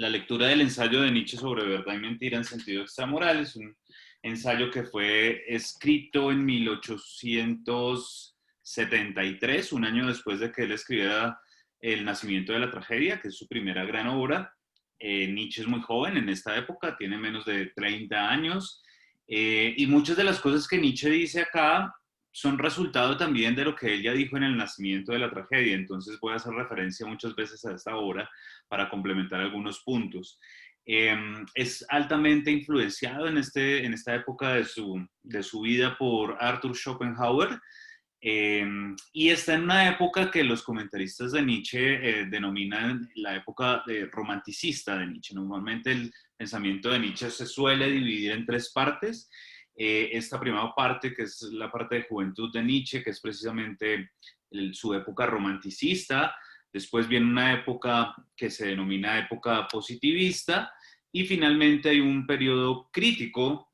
la lectura del ensayo de Nietzsche sobre verdad y mentira en sentido extramoral. Es un ensayo que fue escrito en 1873, un año después de que él escribiera El nacimiento de la tragedia, que es su primera gran obra. Nietzsche es muy joven en esta época, tiene menos de 30 años, y muchas de las cosas que Nietzsche dice acá son resultado también de lo que él ya dijo en El nacimiento de la tragedia. Entonces voy a hacer referencia muchas veces a esta obra para complementar algunos puntos. Es altamente influenciado en esta época de su vida por Arthur Schopenhauer, y está en una época que los comentaristas de Nietzsche denominan la época romanticista de Nietzsche. Normalmente el pensamiento de Nietzsche se suele dividir en tres partes. Esta primera parte, que es la parte de juventud de Nietzsche, que es precisamente su época romanticista. Después viene una época que se denomina época positivista, y finalmente hay un periodo crítico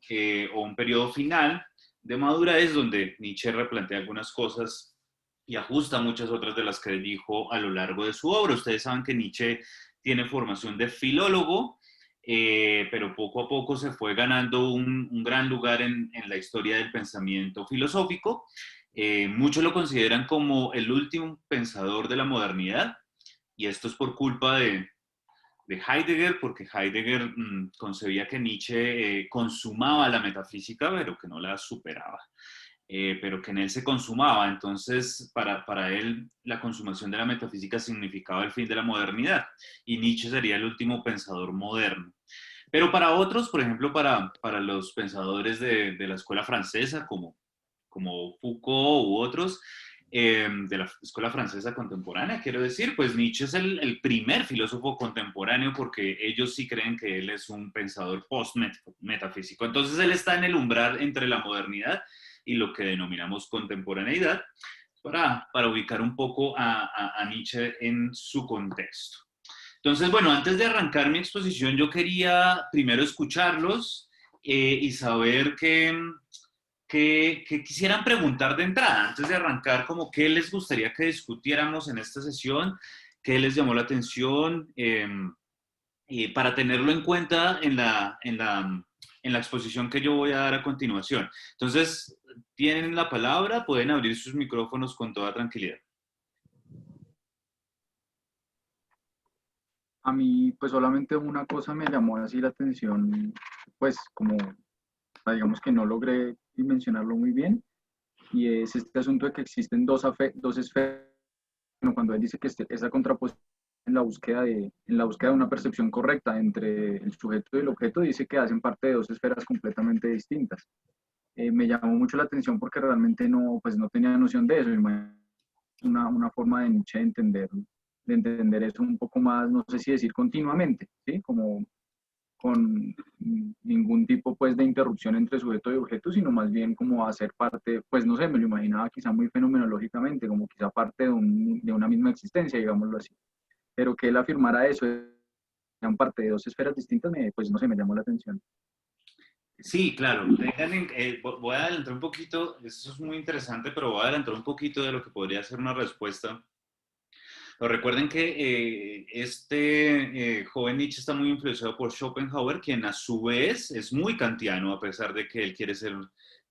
o un periodo final de madurez donde Nietzsche replantea algunas cosas y ajusta muchas otras de las que dijo a lo largo de su obra. Ustedes saben que Nietzsche tiene formación de filólogo, pero poco a poco se fue ganando un gran lugar en la historia del pensamiento filosófico. Muchos lo consideran como el último pensador de la modernidad, y esto es por culpa de Heidegger, porque Heidegger concebía que Nietzsche consumaba la metafísica, pero que no la superaba, pero que en él se consumaba. Entonces, para él, la consumación de la metafísica significaba el fin de la modernidad, y Nietzsche sería el último pensador moderno. Pero para otros, por ejemplo, para los pensadores de la escuela francesa, como Foucault u otros, de la escuela francesa contemporánea, quiero decir, pues Nietzsche es el primer filósofo contemporáneo, porque ellos sí creen que él es un pensador post-metafísico. Entonces él está en el umbral entre la modernidad y lo que denominamos contemporaneidad, para ubicar un poco a Nietzsche en su contexto. Entonces, bueno, antes de arrancar mi exposición, yo quería primero escucharlos y saber qué quisieran preguntar de entrada, antes de arrancar, como qué les gustaría que discutiéramos en esta sesión, qué les llamó la atención, y para tenerlo en cuenta en la exposición que yo voy a dar a continuación. Entonces, tienen la palabra, pueden abrir sus micrófonos con toda tranquilidad. A mí, pues solamente una cosa me llamó así la atención, pues como, digamos que no logré dimensionarlo muy bien, y es este asunto de que existen dos esferas, bueno, cuando él dice que esa contraposición en la búsqueda de una percepción correcta entre el sujeto y el objeto, dice que hacen parte de dos esferas completamente distintas. Me llamó mucho la atención porque realmente no, pues no tenía noción de eso. Una forma de Nietzsche de entender eso un poco más, no sé si decir continuamente, ¿sí? Como con ningún tipo pues de interrupción entre sujeto y objeto, sino más bien como hacer parte, pues no sé, me lo imaginaba quizá muy fenomenológicamente, como quizá parte de una misma existencia, digámoslo así. Pero que él afirmara eso, eran parte de dos esferas distintas, pues no sé, me llamó la atención. Sí, claro. Voy a adelantar un poquito, eso es muy interesante, pero voy a adelantar un poquito de lo que podría ser una respuesta. Pero recuerden que este joven Nietzsche está muy influenciado por Schopenhauer, quien a su vez es muy kantiano, a pesar de que él quiere ser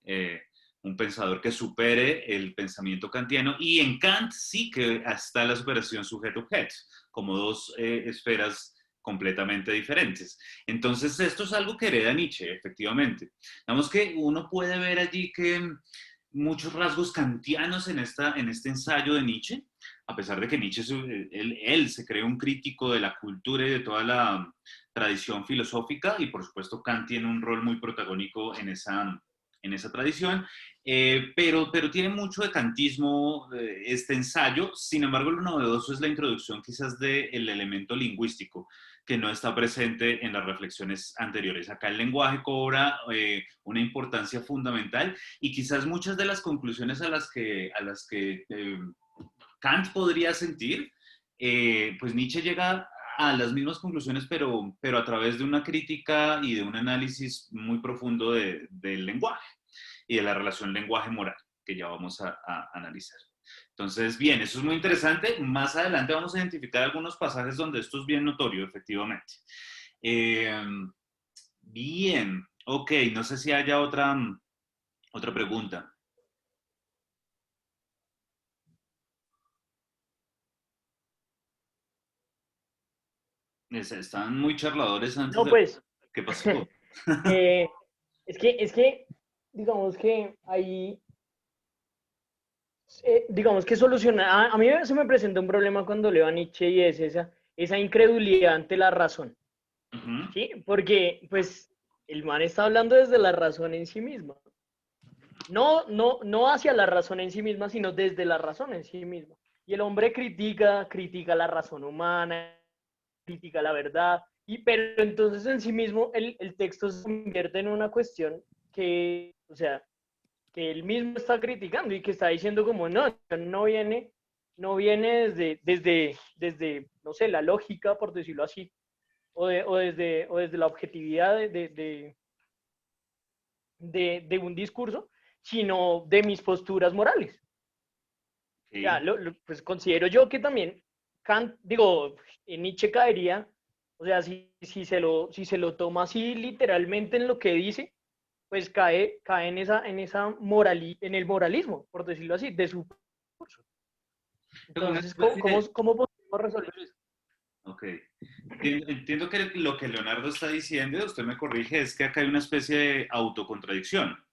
eh, un pensador que supere el pensamiento kantiano. Y en Kant sí que está la superación sujeto-objeto, como dos esferas completamente diferentes. Entonces, esto es algo que hereda Nietzsche, efectivamente. Digamos que uno puede ver allí que muchos rasgos kantianos en este ensayo de Nietzsche, a pesar de que Nietzsche, él se cree un crítico de la cultura y de toda la tradición filosófica, y por supuesto Kant tiene un rol muy protagónico en esa tradición, pero tiene mucho de kantismo este ensayo. Sin embargo, lo novedoso es la introducción quizás del elemento lingüístico, que no está presente en las reflexiones anteriores. Acá el lenguaje cobra una importancia fundamental, y quizás muchas de las conclusiones a las que Kant podría sentir, pues Nietzsche llega a las mismas conclusiones, pero a través de una crítica y de un análisis muy profundo del lenguaje y de la relación lenguaje-moral, que ya vamos a analizar. Entonces, bien, eso es muy interesante. Más adelante vamos a identificar algunos pasajes donde esto es bien notorio, efectivamente. Eh, bien, ok, no sé si haya otra pregunta. Están muy charladores antes No, de... pues, ¿Qué pasó? eh, es que, digamos que ahí, digamos que soluciona, a mí se me presenta un problema cuando leo a Nietzsche y es esa incredulidad ante la razón, Ujú. ¿sí? Porque, pues, el man está hablando desde la razón en sí misma. No hacia la razón en sí misma, sino desde la razón en sí misma. Y el hombre critica la razón humana, critica la verdad, pero entonces en sí mismo el texto se convierte en una cuestión que, o sea, que él mismo está criticando y que está diciendo como no viene desde, no sé, la lógica, por decirlo así, o desde la objetividad de un discurso, sino de mis posturas morales. O sea, Ok. pues considero yo que también Kant, digo, en Nietzsche caería, o sea, si se lo toma así literalmente en lo que dice, pues cae en el moralismo, por decirlo así, de su curso. Como una Entonces, ¿cómo, especie cómo, de... cómo podemos resolver eso? Ok. Entiendo que lo que Leonardo está diciendo, usted me corrige, es que acá hay una especie de autocontradicción.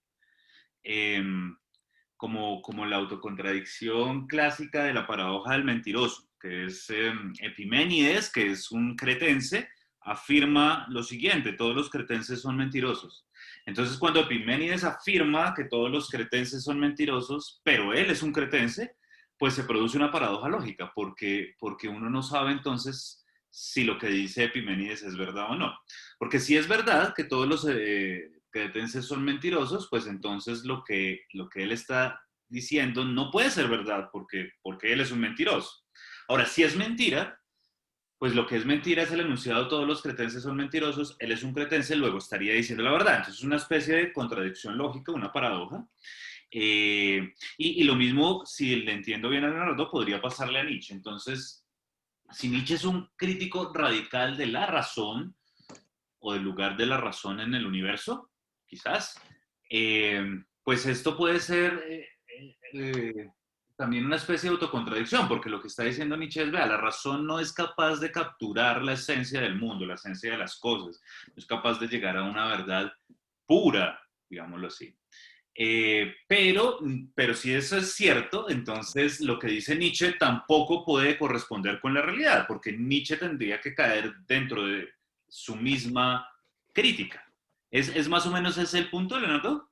Em, como la autocontradicción clásica de la paradoja del mentiroso, que es Epiménides, que es un cretense, afirma lo siguiente: todos los cretenses son mentirosos. Entonces, cuando Epiménides afirma que todos los cretenses son mentirosos, pero él es un cretense, pues se produce una paradoja lógica, porque uno no sabe entonces si lo que dice Epiménides es verdad o no. Porque si es verdad que todos los cretenses son mentirosos, pues entonces lo que él está diciendo no puede ser verdad porque él es un mentiroso. Ahora, si es mentira, pues lo que es mentira es el enunciado: todos los cretenses son mentirosos, él es un cretense, luego estaría diciendo la verdad. Entonces es una especie de contradicción lógica, una paradoja. Y lo mismo, si le entiendo bien a Leonardo, podría pasarle a Nietzsche. Entonces, si Nietzsche es un crítico radical de la razón, o del lugar de la razón en el universo, quizás, eh, pues esto puede ser también una especie de autocontradicción, porque lo que está diciendo Nietzsche es: vea, la razón no es capaz de capturar la esencia del mundo, la esencia de las cosas, no es capaz de llegar a una verdad pura, digámoslo así. Pero si eso es cierto, entonces lo que dice Nietzsche tampoco puede corresponder con la realidad, porque Nietzsche tendría que caer dentro de su misma crítica. ¿Es más o menos ese el punto, Leonardo?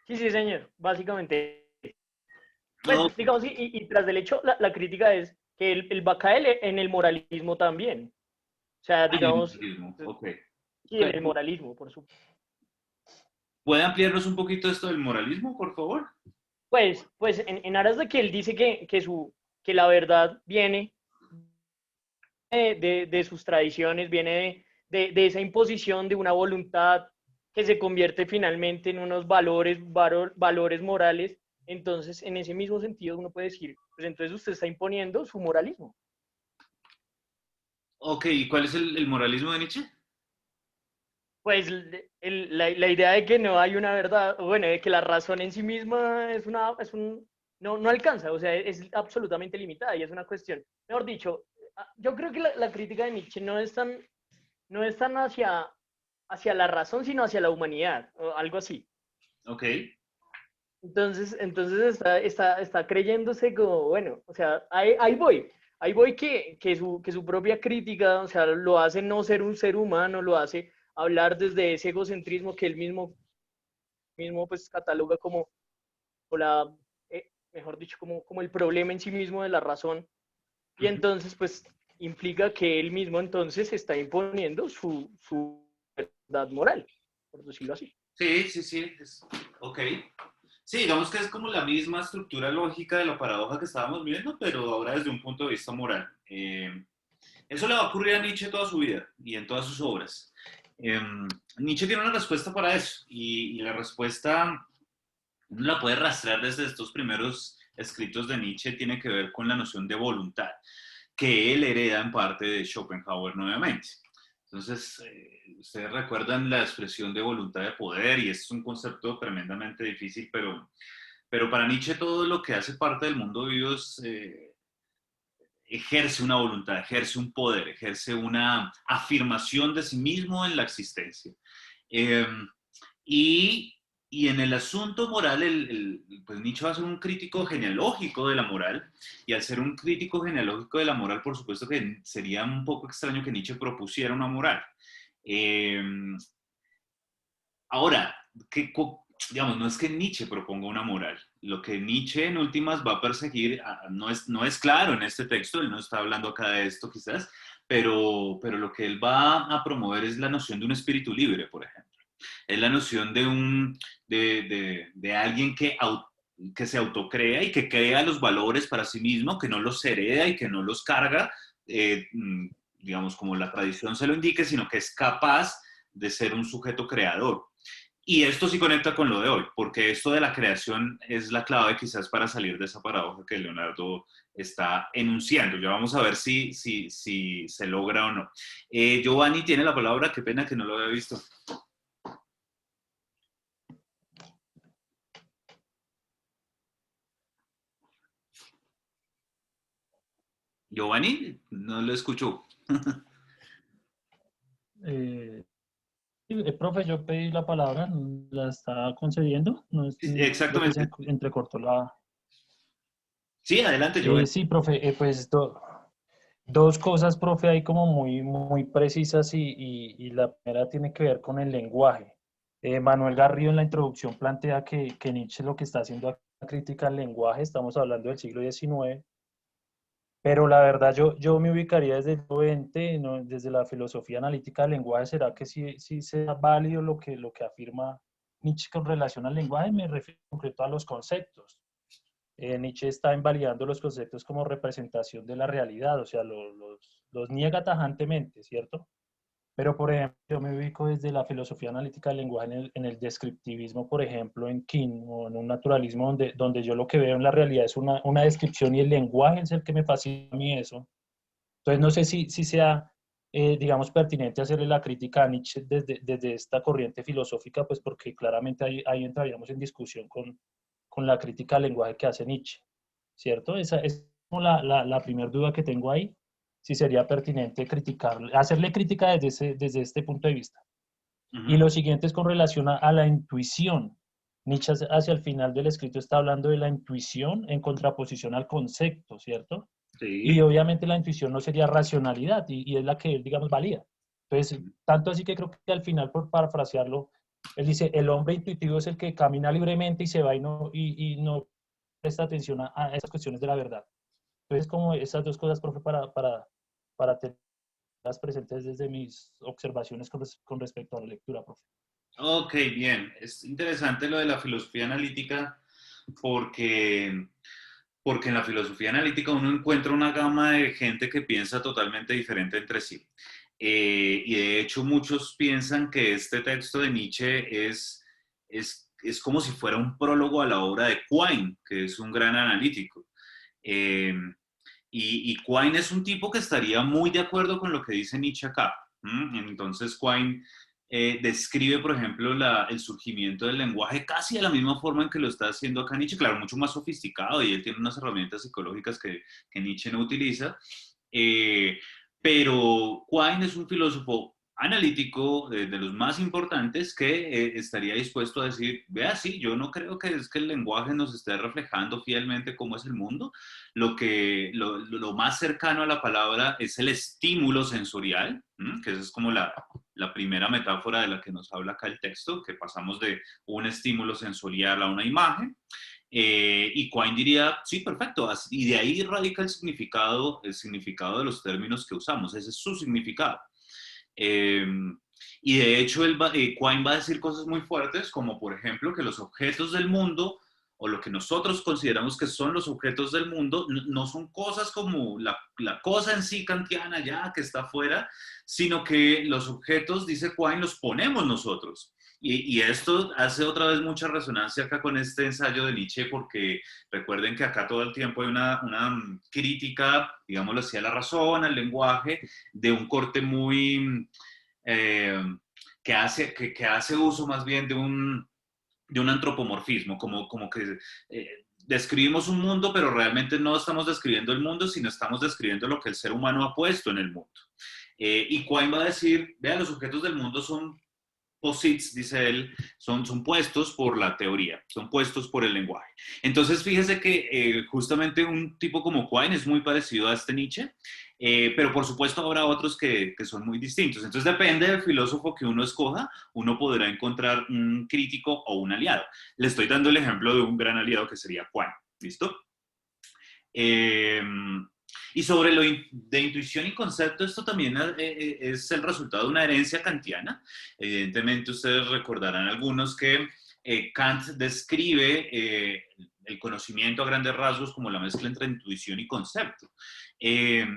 Sí, sí, señor, básicamente. Pues, No. digamos, y tras del hecho, la crítica es que él va a caer en el moralismo también. O sea, En el digamos, marxismo, ok. sí, en el Ok. moralismo, por supuesto. ¿Puede ampliarnos un poquito esto del moralismo, por favor? Pues en aras de que él dice que la verdad viene de sus tradiciones, viene de esa imposición de una voluntad que se convierte finalmente en unos valores morales. Entonces, en ese mismo sentido, uno puede decir, pues entonces usted está imponiendo su moralismo. Ok, ¿y cuál es el moralismo de Nietzsche? Pues la idea de que no hay una verdad, bueno, de que la razón en sí misma no alcanza, o sea, es absolutamente limitada y es una cuestión. Mejor dicho, yo creo que la crítica de Nietzsche no es tan hacia la razón, sino hacia la humanidad, o algo así. Ok. Entonces está creyéndose como, bueno, o sea, ahí voy que su propia crítica, o sea, lo hace no ser un ser humano, lo hace hablar desde ese egocentrismo que él mismo pues cataloga como, o mejor dicho, como el problema en sí mismo de la razón, y Ujú. entonces pues implica que él mismo entonces está imponiendo su verdad moral, por decirlo así. Sí, sí, sí. Ok. Sí, digamos que es como la misma estructura lógica de la paradoja que estábamos viendo, pero ahora desde un punto de vista moral. Eso le va a ocurrir a Nietzsche toda su vida y en todas sus obras. Eh, Nietzsche tiene una respuesta para eso, y la respuesta uno la puede rastrear desde estos primeros escritos de Nietzsche, tiene que ver con la noción de voluntad, que él hereda en parte de Schopenhauer nuevamente. Entonces, ustedes recuerdan la expresión de voluntad de poder, y es un concepto tremendamente difícil, pero para Nietzsche todo lo que hace parte del mundo vivo es, ejerce una voluntad, ejerce un poder, ejerce una afirmación de sí mismo en la existencia. Eh, y, y, en el asunto moral, pues Nietzsche va a ser un crítico genealógico de la moral, y al ser un crítico genealógico de la moral, por supuesto que sería un poco extraño que Nietzsche propusiera una moral. Eh, Ahora, digamos, no es que Nietzsche proponga una moral. Lo que Nietzsche en últimas va a perseguir, no es claro en este texto, él no está hablando acá de esto quizás, pero lo que él va a promover es la noción de un espíritu libre, por ejemplo. Es la noción de alguien que se autocrea y que crea los valores para sí mismo, que no los hereda y que no los carga, digamos, como la tradición se lo indique, sino que es capaz de ser un sujeto creador. Y esto sí conecta con lo de hoy, porque esto de la creación es la clave quizás para salir de esa paradoja que Leonardo está enunciando. Ya vamos a ver si se logra o no. Giovanni tiene la palabra, qué pena que no lo había visto. Giovanni, no lo escucho. Profe, yo pedí la palabra, ¿la está concediendo? No es, creo que se Exactamente. entrecortó la... Sí, adelante, Giovanni. Sí, profe, pues dos cosas, profe, ahí como muy precisas y la primera tiene que ver con el lenguaje. Manuel Garrido en la introducción plantea que Nietzsche lo que está haciendo es crítica al lenguaje, estamos hablando del siglo XIX, pero la verdad yo me ubicaría desde el siglo XX, ¿no? Desde la filosofía analítica del lenguaje. ¿Será que sí sea válido lo que afirma Nietzsche con relación al lenguaje? Me refiero en concreto a los conceptos. Nietzsche está invalidando los conceptos como representación de la realidad, o sea, los niega tajantemente, ¿cierto? Pero, por ejemplo, yo me ubico desde la filosofía analítica del lenguaje en el descriptivismo, por ejemplo, en King, o en un naturalismo donde yo lo que veo en la realidad es una descripción, y el lenguaje es el que me fascina a mí eso. Entonces, no sé si sea, digamos, pertinente hacerle la crítica a Nietzsche desde esta corriente filosófica, pues porque claramente ahí entraríamos en discusión con la crítica al lenguaje que hace Nietzsche, ¿cierto? Esa es como la primera duda que tengo ahí, si sería pertinente criticarle, hacerle crítica desde este punto de vista. Y lo siguiente es con relación a la intuición. Nietzsche hacia el final del escrito está hablando de la intuición en contraposición al concepto, ¿cierto? Y Sí. obviamente la intuición no sería racionalidad, y es la que él, digamos, valía. Entonces, tanto así que creo que al final, por parafrasearlo, él dice, el hombre intuitivo es el que camina libremente y se va y no presta atención a esas cuestiones de la verdad. Entonces, como esas dos cosas, profe, para tenerlas presentes desde mis observaciones con respecto a la lectura, profe. Ok, bien. Es interesante lo de la filosofía analítica porque, porque en la filosofía analítica uno encuentra una gama de gente que piensa totalmente diferente entre sí. Y de hecho muchos piensan que este texto de Nietzsche es como si fuera un prólogo a la obra de Quine, que es un gran analítico. Eh, y Quine es un tipo que estaría muy de acuerdo con lo que dice Nietzsche acá. Entonces Quine describe, por ejemplo, el surgimiento del lenguaje casi de la misma forma en que lo está haciendo acá Nietzsche, claro, mucho más sofisticado, y él tiene unas herramientas psicológicas que Nietzsche no utiliza. Eh, pero Quine es un filósofo analítico de los más importantes que estaría dispuesto a decir, vea, sí, yo no creo que es que el lenguaje nos esté reflejando fielmente cómo es el mundo. Lo más cercano a la palabra es el estímulo sensorial, que esa es como la primera metáfora de la que nos habla acá el texto, que pasamos de un estímulo sensorial a una imagen. Y Quine diría, sí, perfecto, y de ahí radica el significado de los términos que usamos, ese es su significado. Eh, y de hecho, Quine va a decir cosas muy fuertes, como por ejemplo que los objetos del mundo, o lo que nosotros consideramos que son los objetos del mundo, no son cosas como la cosa en sí kantiana ya que está afuera, sino que los objetos, dice Quine, los ponemos nosotros. Y esto hace otra vez mucha resonancia acá con este ensayo de Nietzsche, porque recuerden que acá todo el tiempo hay una crítica, digámoslo así, a la razón, al lenguaje, de un corte muy... eh, que hace uso más bien de un antropomorfismo, como que describimos un mundo, pero realmente no estamos describiendo el mundo, sino estamos describiendo lo que el ser humano ha puesto en el mundo. Y Quine va a decir, vea, los objetos del mundo son posits, dice él, son puestos por la teoría, son puestos por el lenguaje. Entonces, fíjese que justamente un tipo como Quine es muy parecido a este Nietzsche, pero por supuesto habrá otros que son muy distintos. Entonces, depende del filósofo que uno escoja, uno podrá encontrar un crítico o un aliado. Le estoy dando el ejemplo de un gran aliado que sería Quine. ¿Listo? Y sobre lo de intuición y concepto, esto también es el resultado de una herencia kantiana. Evidentemente, ustedes recordarán algunos que Kant describe el conocimiento a grandes rasgos como la mezcla entre intuición y concepto,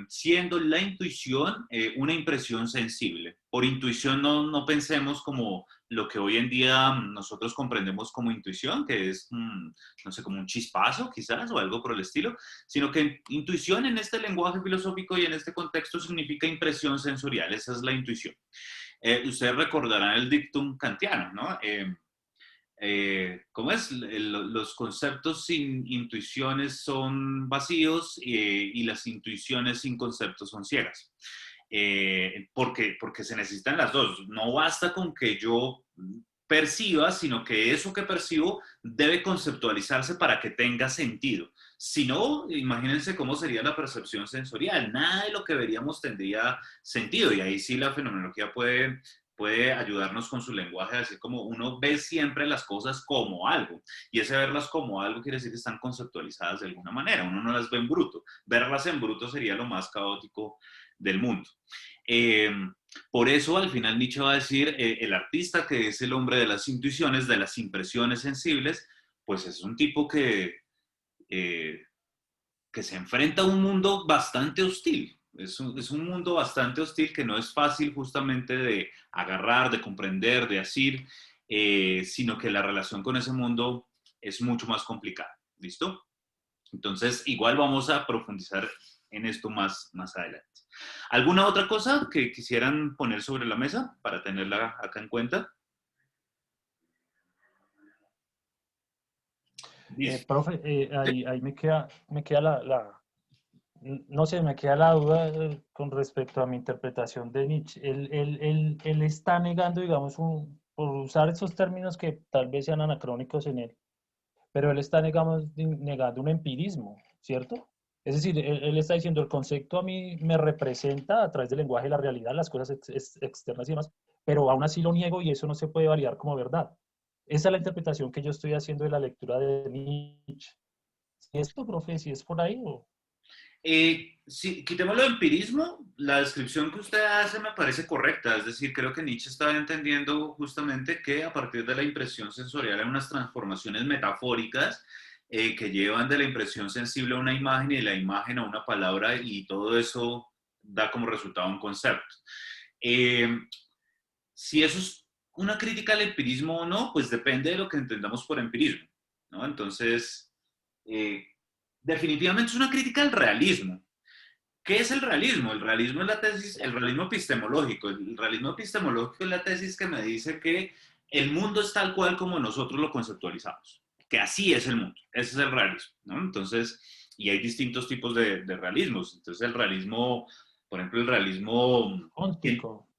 siendo la intuición una impresión sensible. Por intuición no pensemos como lo que hoy en día nosotros comprendemos como intuición, que es, no sé, como un chispazo quizás o algo por el estilo, sino que intuición en este lenguaje filosófico y en este contexto significa impresión sensorial, esa es la intuición. Ustedes recordarán el dictum kantiano, ¿no? ¿Cómo es? Los conceptos sin intuiciones son vacíos y las intuiciones sin conceptos son ciegas. Porque se necesitan las dos. No basta con que yo perciba, sino que eso que percibo debe conceptualizarse para que tenga sentido. Si no, imagínense cómo sería la percepción sensorial. Nada de lo que veríamos tendría sentido. Y ahí sí la fenomenología puede ayudarnos con su lenguaje, así como uno ve siempre las cosas como algo, y ese verlas como algo quiere decir que están conceptualizadas de alguna manera, uno no las ve en bruto, verlas en bruto sería lo más caótico del mundo. Por eso al final Nietzsche va a decir, el artista que es el hombre de las intuiciones, de las impresiones sensibles, pues es un tipo que se enfrenta a un mundo bastante hostil. Es un mundo bastante hostil que no es fácil justamente de agarrar, de comprender, de asir, sino que la relación con ese mundo es mucho más complicada. ¿Listo? Entonces, igual vamos a profundizar en esto más adelante. ¿Alguna otra cosa que quisieran poner sobre la mesa para tenerla acá en cuenta? Profe, ahí me queda no sé, me queda la duda con respecto a mi interpretación de Nietzsche. Él está negando, digamos, por usar esos términos que tal vez sean anacrónicos en él, pero él está, digamos, negando un empirismo, ¿cierto? Es decir, él está diciendo, el concepto a mí me representa a través del lenguaje la realidad, las cosas externas y demás, pero aún así lo niego y eso no se puede validar como verdad. Esa es la interpretación que yo estoy haciendo de la lectura de Nietzsche. ¿Si es esto, profe? ¿Si es por ahí? O... Sí, quitémoslo de empirismo, la descripción que usted hace me parece correcta, es decir, creo que Nietzsche está entendiendo justamente que a partir de la impresión sensorial hay unas transformaciones metafóricas que llevan de la impresión sensible a una imagen y de la imagen a una palabra y todo eso da como resultado un concepto. Si eso es una crítica al empirismo o no, pues depende de lo que entendamos por empirismo, ¿no? Entonces, definitivamente es una crítica al realismo. ¿Qué es el realismo? El realismo es la tesis, el realismo epistemológico. El realismo epistemológico es la tesis que me dice que el mundo es tal cual como nosotros lo conceptualizamos, que así es el mundo. Ese es el realismo, ¿no? Entonces, y hay distintos tipos de realismos. Entonces, el realismo, por ejemplo,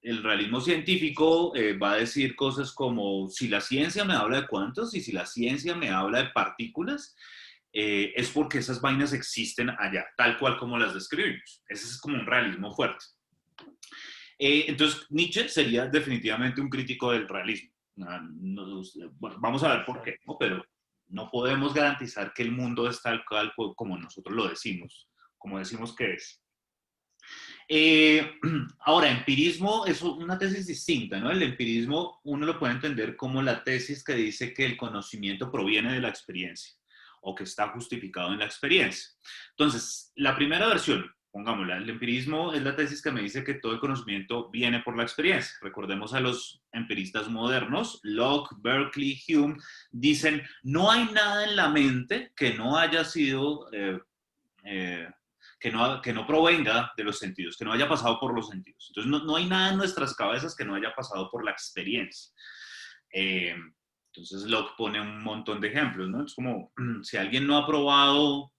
el realismo científico va a decir cosas como, si la ciencia me habla de cuantos y si la ciencia me habla de partículas, es porque esas vainas existen allá, tal cual como las describimos. Ese es como un realismo fuerte. Entonces, Nietzsche sería definitivamente un crítico del realismo. Bueno, vamos a ver por qué, ¿no? Pero no podemos garantizar que el mundo es tal cual como nosotros lo decimos, como decimos que es. Ahora, empirismo es una tesis distinta, ¿no? El empirismo uno lo puede entender como la tesis que dice que el conocimiento proviene de la experiencia o que está justificado en la experiencia. Entonces, la primera versión, pongámosla, el empirismo es la tesis que me dice que todo el conocimiento viene por la experiencia. Recordemos a los empiristas modernos, Locke, Berkeley, Hume, dicen, no hay nada en la mente que no haya sido, que no provenga de los sentidos, que no haya pasado por los sentidos. Entonces, no hay nada en nuestras cabezas que no haya pasado por la experiencia. Entonces, Locke pone un montón de ejemplos, ¿no? Es como, si alguien no ha probado,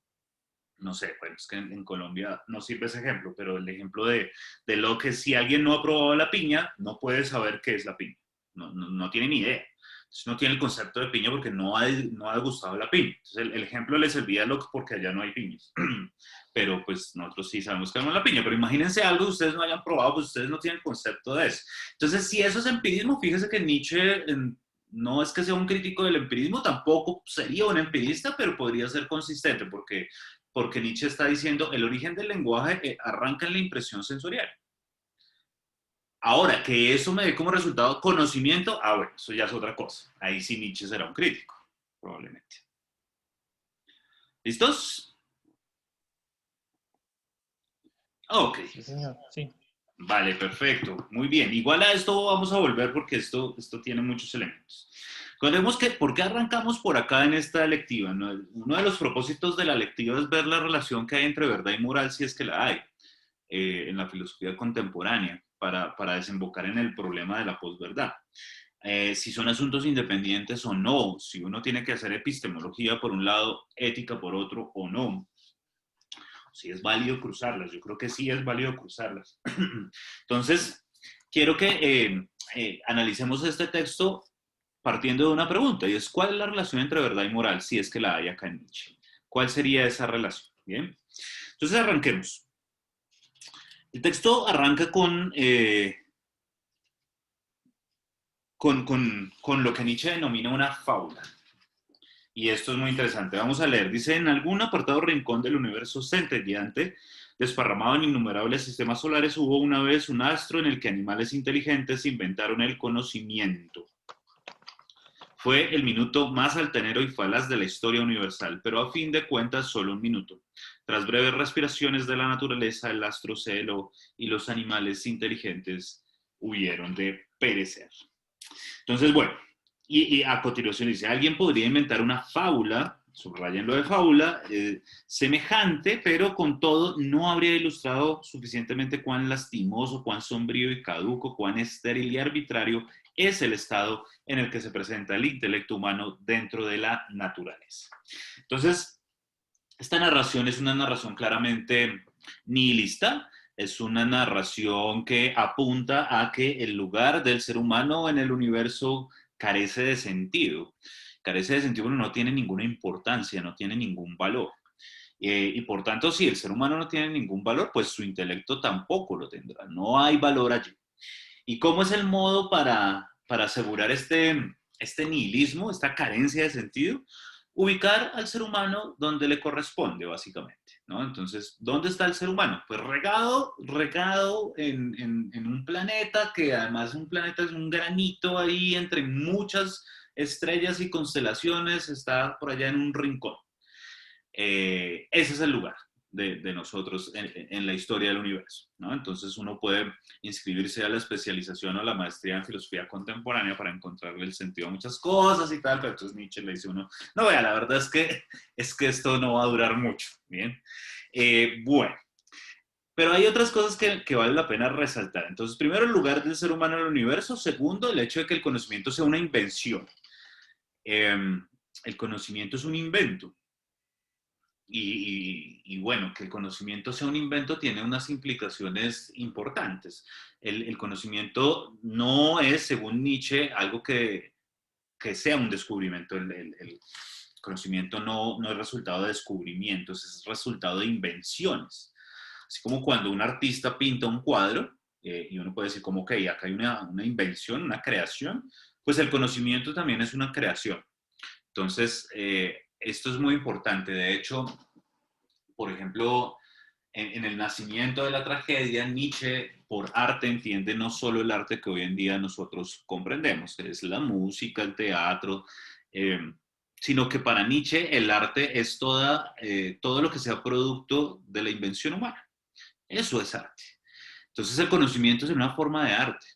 no sé, bueno, es que en Colombia no sirve ese ejemplo, pero el ejemplo de Locke es, si alguien no ha probado la piña, no puede saber qué es la piña. No tiene ni idea. Entonces, no tiene el concepto de piña porque no ha degustado la piña. Entonces, el ejemplo le servía a Locke porque allá no hay piñas. Pero pues nosotros sí sabemos que no es la piña. Pero imagínense algo que ustedes no hayan probado, pues ustedes no tienen concepto de eso. Entonces, si eso es empirismo, fíjese que Nietzsche no es que sea un crítico del empirismo, tampoco sería un empirista, pero podría ser consistente porque Nietzsche está diciendo el origen del lenguaje arranca en la impresión sensorial. Ahora, que eso me dé como resultado conocimiento, bueno, eso ya es otra cosa. Ahí sí Nietzsche será un crítico, probablemente. ¿Listos? Ok. Sí, señor, sí. Vale, perfecto. Muy bien. Igual a esto vamos a volver porque esto tiene muchos elementos. Recordemos que, ¿por qué arrancamos por acá en esta lectiva? ¿No? Uno de los propósitos de la lectiva es ver la relación que hay entre verdad y moral, si es que la hay, en la filosofía contemporánea, para desembocar en el problema de la posverdad. Si son asuntos independientes o no, si uno tiene que hacer epistemología por un lado, ética por otro o no. Si es válido cruzarlas, yo creo que sí es válido cruzarlas. Entonces, quiero que analicemos este texto partiendo de una pregunta, y es, ¿cuál es la relación entre verdad y moral, si es que la hay acá en Nietzsche? ¿Cuál sería esa relación? Bien, entonces arranquemos. El texto arranca con lo que Nietzsche denomina una fábula. Y esto es muy interesante. Vamos a leer. Dice, en algún apartado rincón del universo centelleante, desparramado en innumerables sistemas solares, hubo una vez un astro en el que animales inteligentes inventaron el conocimiento. Fue el minuto más altanero y falaz de la historia universal, pero a fin de cuentas solo un minuto. Tras breves respiraciones de la naturaleza, el astro se heló y los animales inteligentes huyeron de perecer. Entonces, bueno, y a continuación dice, alguien podría inventar una fábula, subrayen lo de fábula, semejante, pero con todo no habría ilustrado suficientemente cuán lastimoso, cuán sombrío y caduco, cuán estéril y arbitrario es el estado en el que se presenta el intelecto humano dentro de la naturaleza. Entonces, esta narración es una narración claramente nihilista, es una narración que apunta a que el lugar del ser humano en el universo carece de sentido. Carece de sentido, pero no tiene ninguna importancia, no tiene ningún valor. Y por tanto, si el ser humano no tiene ningún valor, pues su intelecto tampoco lo tendrá. No hay valor allí. ¿Y cómo es el modo para asegurar este nihilismo, esta carencia de sentido? Ubicar al ser humano donde le corresponde, básicamente, ¿no? Entonces, ¿dónde está el ser humano? Pues regado en un planeta, que además un planeta es un granito ahí entre muchas estrellas y constelaciones, está por allá en un rincón. Ese es el lugar de nosotros en la historia del universo, ¿no? Entonces uno puede inscribirse a la especialización o a la maestría en filosofía contemporánea para encontrarle el sentido a muchas cosas y tal, pero entonces Nietzsche le dice a uno, no, vea, la verdad es que esto no va a durar mucho, ¿bien? Bueno, pero hay otras cosas que vale la pena resaltar. Entonces, primero, el lugar del ser humano en el universo. Segundo, el hecho de que el conocimiento sea una invención. El conocimiento es un invento. Y bueno, que el conocimiento sea un invento tiene unas implicaciones importantes. El conocimiento no es, según Nietzsche, algo que sea un descubrimiento. El conocimiento no es resultado de descubrimientos, es resultado de invenciones. Así como cuando un artista pinta un cuadro, y uno puede decir como, ok, acá hay una invención, una creación, pues el conocimiento también es una creación. Entonces, esto es muy importante. De hecho, por ejemplo, en el nacimiento de la tragedia, Nietzsche por arte entiende no solo el arte que hoy en día nosotros comprendemos, que es la música, el teatro, sino que para Nietzsche el arte es todo lo que sea producto de la invención humana. Eso es arte. Entonces el conocimiento es una forma de arte.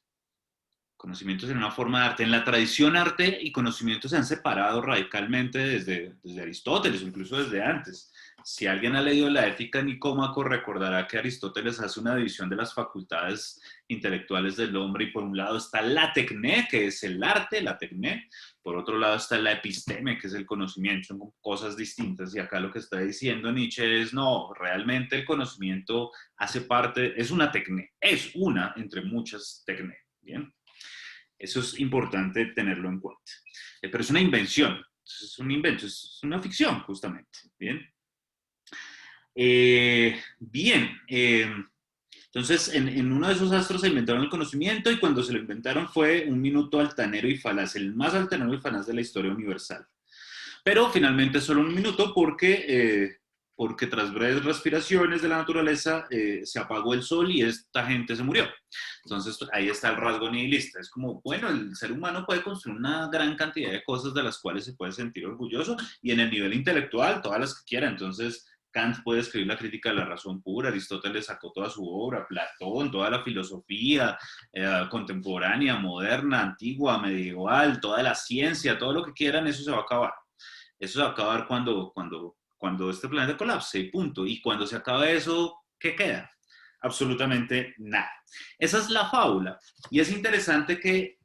Conocimiento es una forma de arte. En la tradición, arte y conocimiento se han separado radicalmente desde Aristóteles, incluso desde antes. Si alguien ha leído la Ética de Nicómaco, recordará que Aristóteles hace una división de las facultades intelectuales del hombre, y por un lado está la tecné, que es el arte, la tecné. Por otro lado está la episteme, que es el conocimiento. Son cosas distintas, y acá lo que está diciendo Nietzsche es, no, realmente el conocimiento hace parte, es una tecné, es una entre muchas tecné, ¿bien? Eso es importante tenerlo en cuenta. Pero es una invención, es un invento, es una ficción, justamente. Bien. Bien. Entonces, en uno de esos astros se inventaron el conocimiento, y cuando se lo inventaron fue un minuto altanero y falaz, el más altanero y falaz de la historia universal. Pero finalmente solo un minuto, porque tras breves respiraciones de la naturaleza se apagó el sol y esta gente se murió. Entonces ahí está el rasgo nihilista. Es como, bueno, el ser humano puede construir una gran cantidad de cosas de las cuales se puede sentir orgulloso, y en el nivel intelectual, todas las que quiera. Entonces Kant puede escribir la crítica de la razón pura, Aristóteles sacó toda su obra, Platón, toda la filosofía contemporánea, moderna, antigua, medieval, toda la ciencia, todo lo que quieran, eso se va a acabar. Eso se va a acabar cuando este planeta colapse, y punto. Y cuando se acabe eso, ¿qué queda? Absolutamente nada. Esa es la fábula. Y es interesante que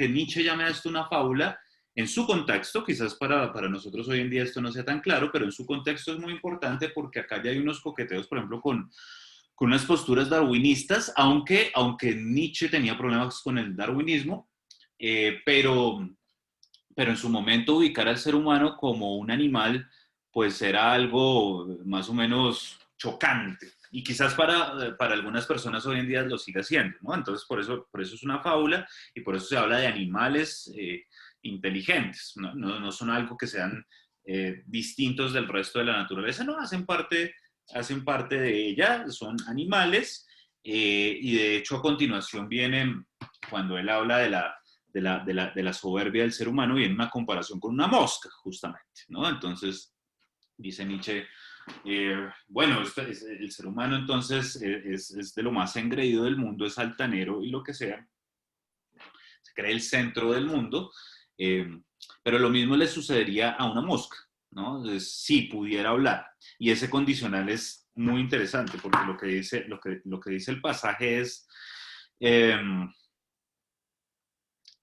Nietzsche llame a esto una fábula en su contexto. Quizás para nosotros hoy en día esto no sea tan claro, pero en su contexto es muy importante, porque acá ya hay unos coqueteos, por ejemplo, con unas posturas darwinistas, aunque Nietzsche tenía problemas con el darwinismo, pero en su momento ubicar al ser humano como un animal, pues era algo más o menos chocante. Y quizás para algunas personas hoy en día lo sigue siendo, ¿no? Entonces, por eso es una fábula, y por eso se habla de animales inteligentes, ¿no? No son algo que sean distintos del resto de la naturaleza, no, hacen parte de ella, son animales, y de hecho a continuación viene, cuando él habla de la soberbia del ser humano, viene una comparación con una mosca, justamente, ¿no? Entonces, dice Nietzsche, bueno, el ser humano entonces es de lo más engreído del mundo, es altanero y lo que sea, se cree el centro del mundo, eh, pero lo mismo le sucedería a una mosca, ¿no? Entonces, si pudiera hablar. Y ese condicional es muy interesante, porque lo que dice el pasaje es...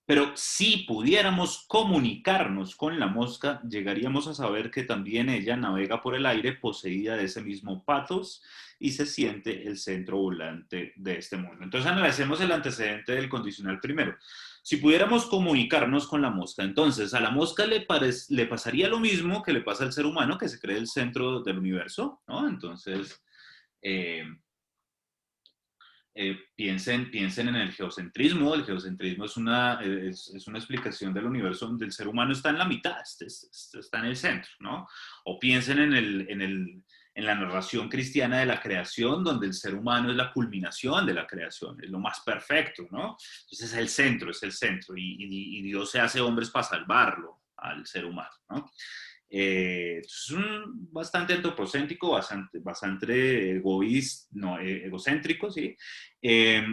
pero si pudiéramos comunicarnos con la mosca, llegaríamos a saber que también ella navega por el aire poseída de ese mismo pathos, y se siente el centro volante de este mundo. Entonces analicemos el antecedente del condicional primero. Si pudiéramos comunicarnos con la mosca, entonces a la mosca le pasaría lo mismo que le pasa al ser humano, que se cree el centro del universo, ¿no? Entonces... piensen en el geocentrismo. El geocentrismo es una explicación del universo donde el ser humano está en la mitad, está en el centro, ¿no? O piensen en la narración cristiana de la creación, donde el ser humano es la culminación de la creación, es lo más perfecto, ¿no? Entonces es el centro, y Dios se hace hombres para salvarlo al ser humano, ¿no? Es bastante antropocéntrico, bastante egoísta, no, egocéntrico, ¿sí? Eh,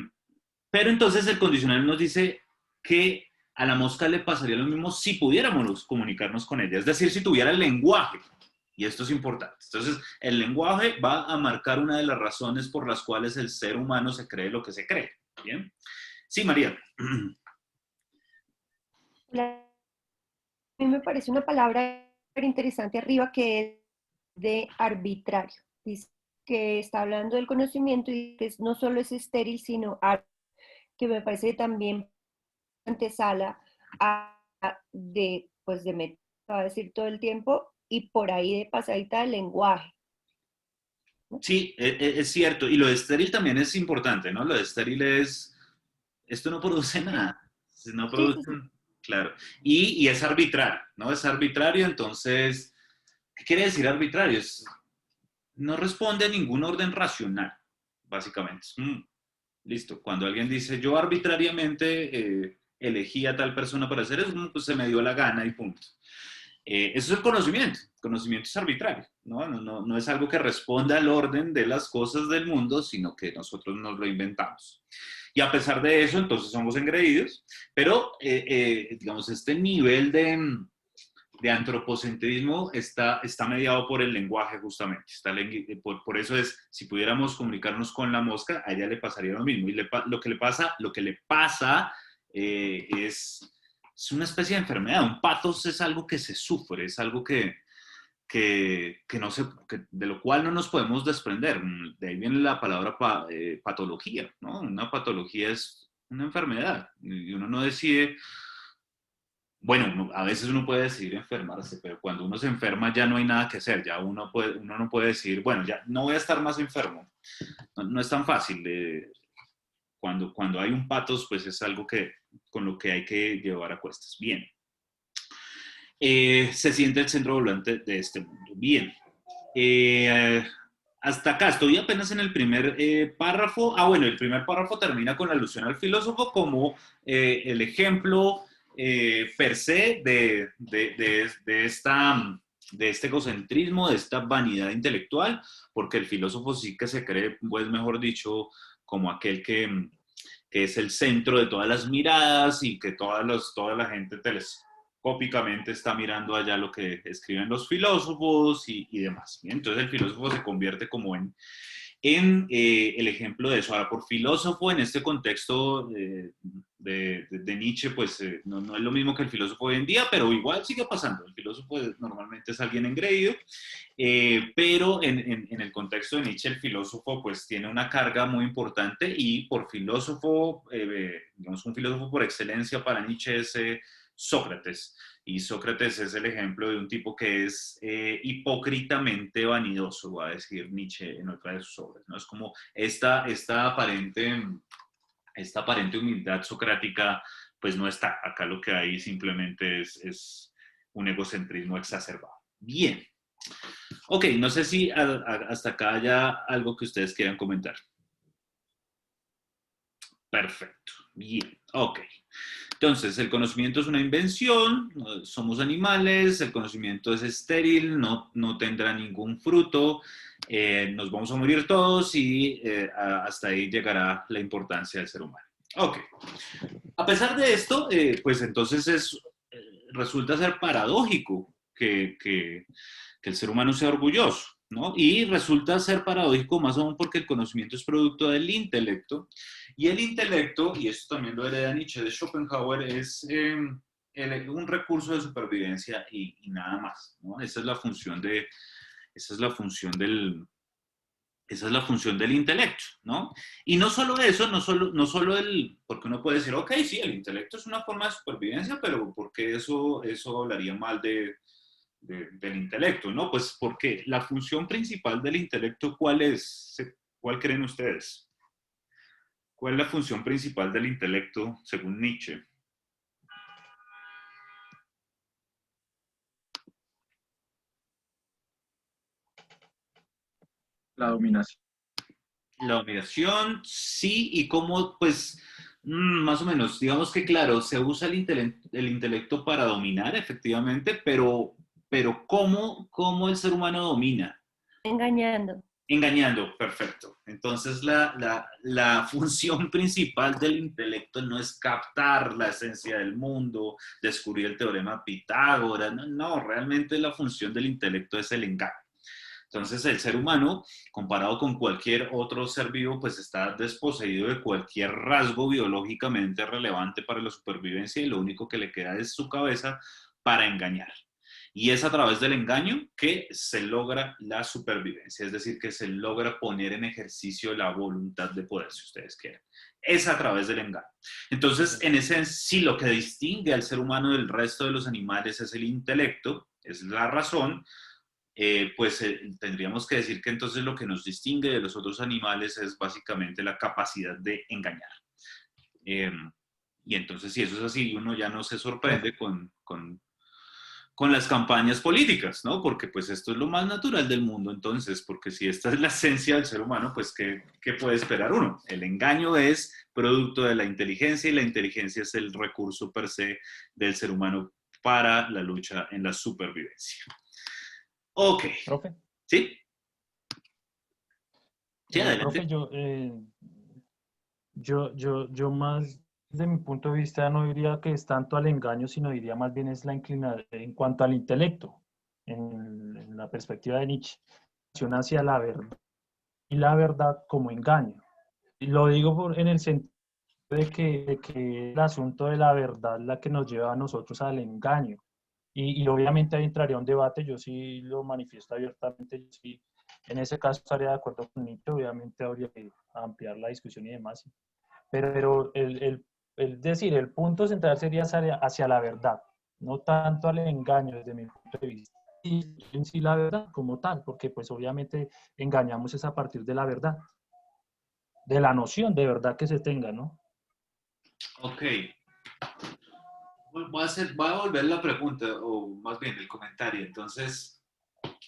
pero entonces el condicional nos dice que a la mosca le pasaría lo mismo si pudiéramos comunicarnos con ella, es decir, si tuviera el lenguaje. Y esto es importante. Entonces, el lenguaje va a marcar una de las razones por las cuales el ser humano se cree lo que se cree. ¿Bien? Sí, María. A mí me parece una palabra interesante arriba, que es de arbitrario. Dice que está hablando del conocimiento y que no solo es estéril, sino que me parece también antesala pues de meter, va a decir todo el tiempo, y por ahí de pasadita del lenguaje. Sí, es cierto. Y lo de estéril también es importante, ¿no? Lo de estéril es, esto no produce nada. No produce, Sí. claro. Y es arbitrario, ¿no? Es arbitrario, entonces, ¿qué quiere decir arbitrario? No responde a ningún orden racional, básicamente. Listo. Cuando alguien dice, yo arbitrariamente elegí a tal persona para hacer eso, pues se me dio la gana y punto. Eso es el conocimiento. El conocimiento es arbitrario, ¿no? No es algo que responda al orden de las cosas del mundo, sino que nosotros nos lo inventamos. Y a pesar de eso, entonces somos engreídos, pero, digamos, este nivel de antropocentrismo está mediado por el lenguaje justamente. Por eso es, si pudiéramos comunicarnos con la mosca, a ella le pasaría lo mismo. Y lo que le pasa es una especie de enfermedad. Un patos es algo que se sufre, es algo no de lo cual no nos podemos desprender. De ahí viene la palabra patología, ¿no? Una patología es una enfermedad y uno no decide. Bueno, a veces uno puede decidir enfermarse, pero cuando uno se enferma ya no hay nada que hacer, ya uno no puede decir, bueno, ya no voy a estar más enfermo. No es tan fácil. Cuando hay un patos, pues es algo con lo que hay que llevar a cuestas. Bien. Se siente el centro volante de este mundo. Bien. Hasta acá, estoy apenas en el primer párrafo. Bueno, el primer párrafo termina con la alusión al filósofo como el ejemplo per se de este egocentrismo, de esta vanidad intelectual, porque el filósofo sí que se cree, pues mejor dicho, como aquel que es el centro de todas las miradas y que toda la gente telescópicamente está mirando allá lo que escriben los filósofos y demás. ¿Bien? Entonces el filósofo se convierte como en el ejemplo de eso. Ahora, por filósofo, en este contexto de Nietzsche, pues no es lo mismo que el filósofo hoy en día, pero igual sigue pasando. El filósofo normalmente es alguien engreído, pero en el contexto de Nietzsche, el filósofo pues tiene una carga muy importante y por filósofo, digamos, un filósofo por excelencia para Nietzsche es Sócrates. Y Sócrates es el ejemplo de un tipo que es hipócritamente vanidoso, va a decir Nietzsche en otra de sus obras, ¿no? Es como esta aparente humildad socrática, pues no está. Acá lo que hay simplemente es un egocentrismo exacerbado. Bien. Ok, no sé si hasta acá haya algo que ustedes quieran comentar. Perfecto. Bien. Ok. Entonces, el conocimiento es una invención, somos animales, el conocimiento es estéril, no tendrá ningún fruto, nos vamos a morir todos y hasta ahí llegará la importancia del ser humano. Ok. A pesar de esto, pues entonces resulta ser paradójico que el ser humano sea orgulloso, ¿no? Y resulta ser paradójico más aún porque el conocimiento es producto del intelecto, y el intelecto, y esto también lo hereda Nietzsche de Schopenhauer, es un recurso de supervivencia y nada más, ¿no? Esa es la función del intelecto, ¿no? Y no solo eso, no solo porque uno puede decir, ok, sí, el intelecto es una forma de supervivencia, pero ¿por qué eso hablaría mal del intelecto, ¿no? Pues porque la función principal del intelecto, ¿cuál es? ¿Cuál creen ustedes? ¿Cuál es la función principal del intelecto según Nietzsche? La dominación. La dominación, sí, y cómo, pues, más o menos, digamos que claro, se usa el intelecto para dominar, efectivamente, pero ¿cómo el ser humano domina? Engañando. Engañando, perfecto. Entonces, la función principal del intelecto no es captar la esencia del mundo, descubrir el teorema de Pitágoras, no, realmente la función del intelecto es el engaño. Entonces, el ser humano, comparado con cualquier otro ser vivo, pues está desposeído de cualquier rasgo biológicamente relevante para la supervivencia y lo único que le queda es su cabeza para engañar. Y es a través del engaño que se logra la supervivencia, es decir, que se logra poner en ejercicio la voluntad de poder, si ustedes quieren. Es a través del engaño. Entonces, en ese sí, lo que distingue al ser humano del resto de los animales es el intelecto, es la razón. Tendríamos que decir que entonces lo que nos distingue de los otros animales es básicamente la capacidad de engañar. Y entonces, si eso es así, uno ya no se sorprende con las campañas políticas, ¿no? Porque pues esto es lo más natural del mundo, entonces, porque si esta es la esencia del ser humano, pues ¿qué puede esperar uno? El engaño es producto de la inteligencia y la inteligencia es el recurso per se del ser humano para la lucha en la supervivencia. Ok. Profe. ¿Sí? Sí, adelante. Profe, yo más, desde mi punto de vista, no diría que es tanto al engaño, sino diría más bien es la inclinación en cuanto al intelecto, en la perspectiva de Nietzsche, hacia la verdad y la verdad como engaño. Y lo digo en el sentido de que el asunto de la verdad es la que nos lleva a nosotros al engaño. Y obviamente ahí entraría un debate, yo sí lo manifiesto abiertamente, yo sí, en ese caso estaría de acuerdo con Nietzsche, obviamente habría que ampliar la discusión y demás, pero decir, el punto central sería hacia la verdad, no tanto al engaño desde mi punto de vista, y en sí la verdad como tal, porque pues obviamente engañamos es a partir de la verdad, de la noción de verdad que se tenga, ¿no? Ok. Voy a volver la pregunta, o más bien el comentario. Entonces,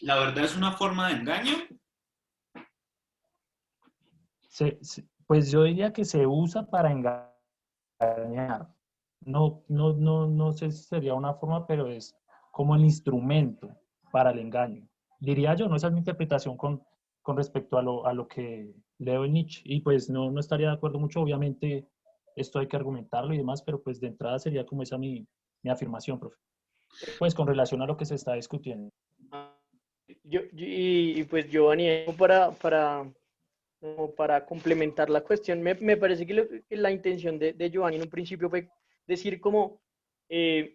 ¿la verdad es una forma de engaño? Pues yo diría que se usa para engañar. No sé si sería una forma, pero es como el instrumento para el engaño. Diría yo, no, esa es mi interpretación con respecto a lo que leo en Nietzsche. Y pues no estaría de acuerdo mucho, obviamente esto hay que argumentarlo y demás, pero pues de entrada sería como esa mi afirmación, profe. Pues con relación a lo que se está discutiendo. Y pues Giovanni, como para complementar la cuestión, me parece que, que la intención de Giovanni en un principio fue decir como, es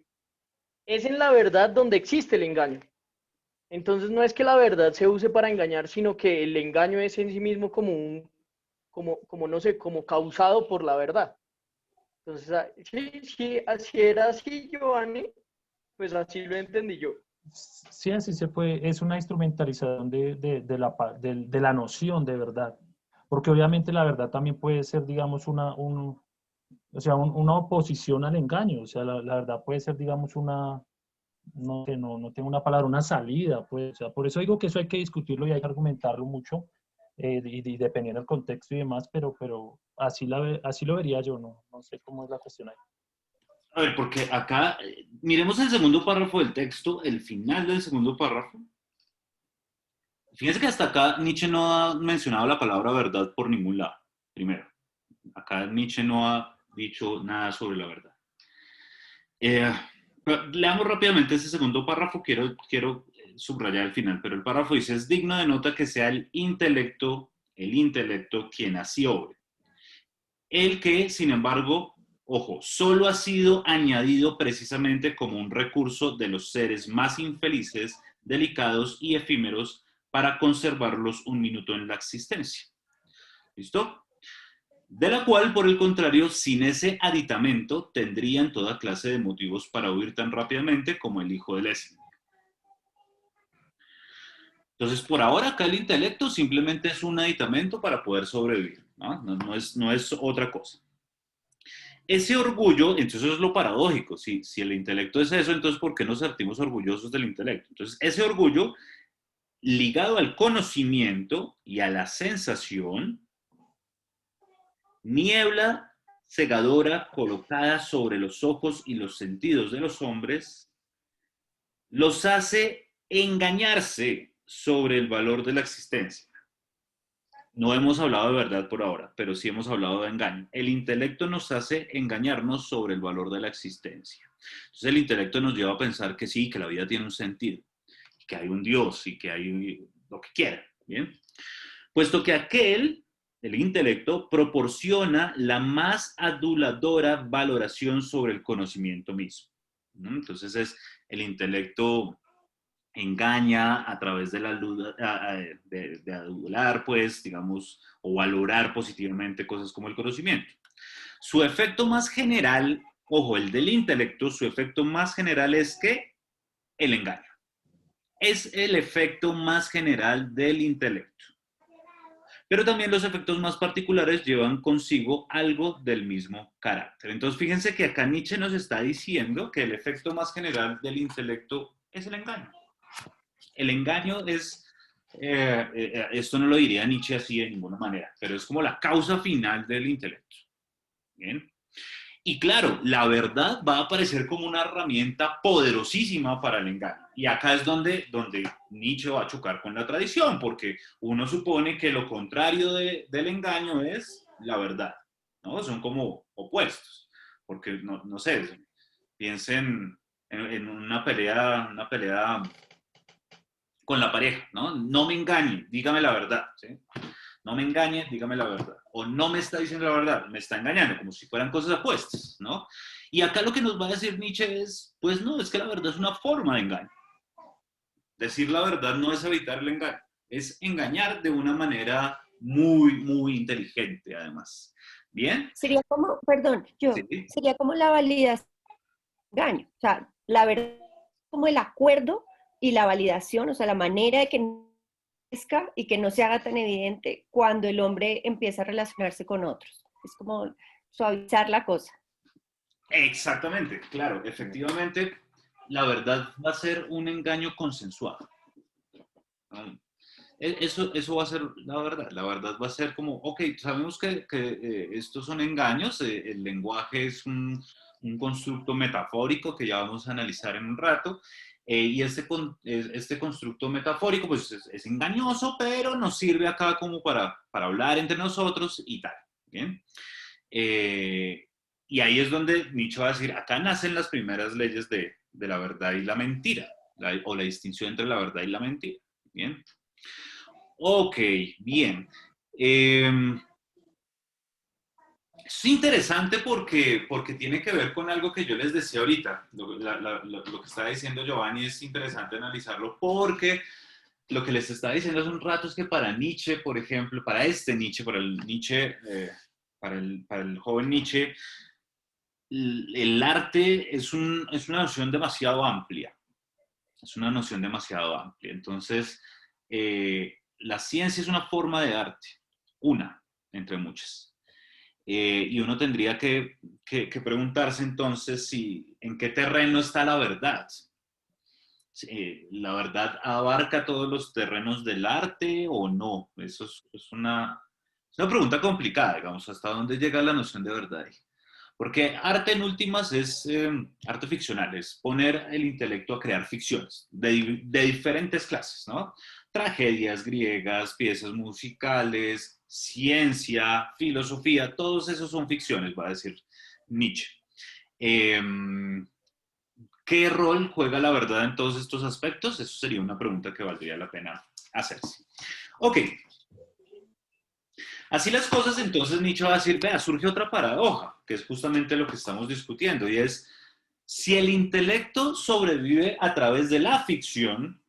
en la verdad donde existe el engaño. Entonces no es que la verdad se use para engañar, sino que el engaño es en sí mismo como no sé, como causado por la verdad. Entonces, sí, así era así, Giovanni, pues así lo entendí yo. Sí, así se puede, es una instrumentalización de la noción de verdad, porque obviamente la verdad también puede ser, digamos, una oposición al engaño, o sea, la verdad puede ser, digamos, no tengo una palabra, una salida, pues, o sea, por eso digo que eso hay que discutirlo y hay que argumentarlo mucho, y dependiendo del contexto y demás, pero así lo vería yo, no sé cómo es la cuestión ahí. A ver, porque acá, miremos el segundo párrafo del texto, el final del segundo párrafo. Fíjense que hasta acá Nietzsche no ha mencionado la palabra verdad por ningún lado, primero. Acá Nietzsche no ha dicho nada sobre la verdad. Leamos rápidamente ese segundo párrafo, quiero subrayar el final, pero el párrafo dice, es digno de nota que sea el intelecto quien así obre. El que, sin embargo, ojo, solo ha sido añadido precisamente como un recurso de los seres más infelices, delicados y efímeros para conservarlos un minuto en la existencia. ¿Listo? De la cual, por el contrario, sin ese aditamento, tendrían toda clase de motivos para huir tan rápidamente como el hijo de Lessing. Entonces, por ahora, acá el intelecto simplemente es un aditamento para poder sobrevivir, ¿no? No es otra cosa. Ese orgullo, entonces eso es lo paradójico, si el intelecto es eso, entonces ¿por qué nos sentimos orgullosos del intelecto? Entonces, ese orgullo ligado al conocimiento y a la sensación, niebla cegadora colocada sobre los ojos y los sentidos de los hombres, los hace engañarse sobre el valor de la existencia. No hemos hablado de verdad por ahora, pero sí hemos hablado de engaño. El intelecto nos hace engañarnos sobre el valor de la existencia. Entonces el intelecto nos lleva a pensar que sí, que la vida tiene un sentido, que hay un Dios y que hay lo que quiera, ¿bien? Puesto que el intelecto, proporciona la más aduladora valoración sobre el conocimiento mismo, ¿no? Entonces el intelecto engaña a través de de adular, pues, digamos, o valorar positivamente cosas como el conocimiento. Su efecto más general, ojo, el del intelecto, su efecto más general es que el engaño. Es el efecto más general del intelecto. Pero también los efectos más particulares llevan consigo algo del mismo carácter. Entonces, fíjense que acá Nietzsche nos está diciendo que el efecto más general del intelecto es el engaño. El engaño es, esto no lo diría Nietzsche así de ninguna manera, pero es como la causa final del intelecto. ¿Bien? Y claro, la verdad va a aparecer como una herramienta poderosísima para el engaño. Y acá es donde Nietzsche va a chocar con la tradición, porque uno supone que lo contrario del engaño es la verdad, ¿no? Son como opuestos, porque no sé, piensen en una pelea con la pareja, ¿no? No me engañe, dígame la verdad, ¿sí? No me engañe, dígame la verdad. O no me está diciendo la verdad, me está engañando, como si fueran cosas opuestas, ¿no? Y acá lo que nos va a decir Nietzsche es, pues no, es que la verdad es una forma de engaño. Decir la verdad no es evitar el engaño, es engañar de una manera muy inteligente, además. ¿Bien? Sería como, perdón, Sí. sería como la validación del engaño. O sea, la verdad es como el acuerdo y la validación, o sea, la manera de que no crezca y que no se haga tan evidente cuando el hombre empieza a relacionarse con otros. Es como suavizar la cosa. Exactamente, claro, efectivamente, la verdad va a ser un engaño consensuado. ¿No? Eso va a ser la verdad va a ser como, ok, sabemos que estos son engaños, el lenguaje es un constructo metafórico que ya vamos a analizar en un rato, y este constructo metafórico pues es engañoso, pero nos sirve acá como para hablar entre nosotros y tal, ¿bien? Eh, y ahí es donde Nietzsche va a decir, acá nacen las primeras leyes de la verdad y la mentira, o la distinción entre la verdad y la mentira, ¿bien? Ok, bien. Es interesante porque tiene que ver con algo que yo les decía ahorita. Lo que está diciendo Giovanni es interesante analizarlo porque lo que les estaba diciendo hace un rato es que para Nietzsche, por ejemplo, para este Nietzsche, para el Nietzsche, para el joven Nietzsche, el arte es una noción demasiado amplia. Es una noción demasiado amplia. Entonces, la ciencia es una forma de arte, una entre muchas. Y uno tendría que preguntarse entonces si en qué terreno está la verdad. ¿La verdad abarca todos los terrenos del arte o no? Eso es una pregunta complicada, digamos, hasta dónde llega la noción de verdad ahí. Porque arte en últimas es arte ficcional, es poner el intelecto a crear ficciones de diferentes clases, ¿no? Tragedias griegas, piezas musicales, ciencia, filosofía, todos esos son ficciones, va a decir Nietzsche. Eh, ¿Qué rol juega la verdad en todos estos aspectos? Eso sería una pregunta que valdría la pena hacerse. Ok, así las cosas, entonces Nietzsche va a decir, vea, surge otra paradoja, que es justamente lo que estamos discutiendo, y es, si el intelecto sobrevive a través de la ficción,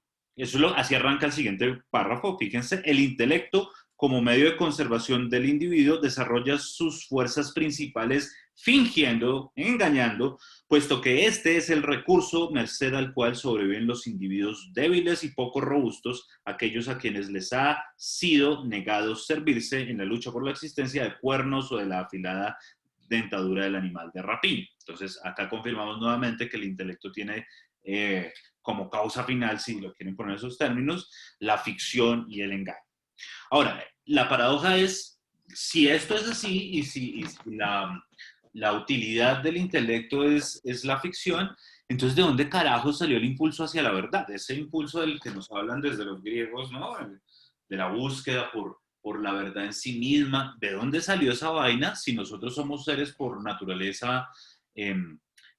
así arranca el siguiente párrafo, fíjense, el intelecto como medio de conservación del individuo desarrolla sus fuerzas principales fingiendo, engañando, puesto que este es el recurso merced al cual sobreviven los individuos débiles y poco robustos, aquellos a quienes les ha sido negado servirse en la lucha por la existencia de cuernos o de la afilada dentadura del animal de rapiña. Entonces, acá confirmamos nuevamente que el intelecto tiene como causa final, si lo quieren poner en esos términos, la ficción y el engaño. Ahora, la paradoja es, si esto es así y si la utilidad del intelecto es la ficción, entonces ¿de dónde carajo salió el impulso hacia la verdad? Ese impulso del que nos hablan desde los griegos, ¿no? De la búsqueda por la verdad en sí misma. ¿De dónde salió esa vaina si nosotros somos seres por naturaleza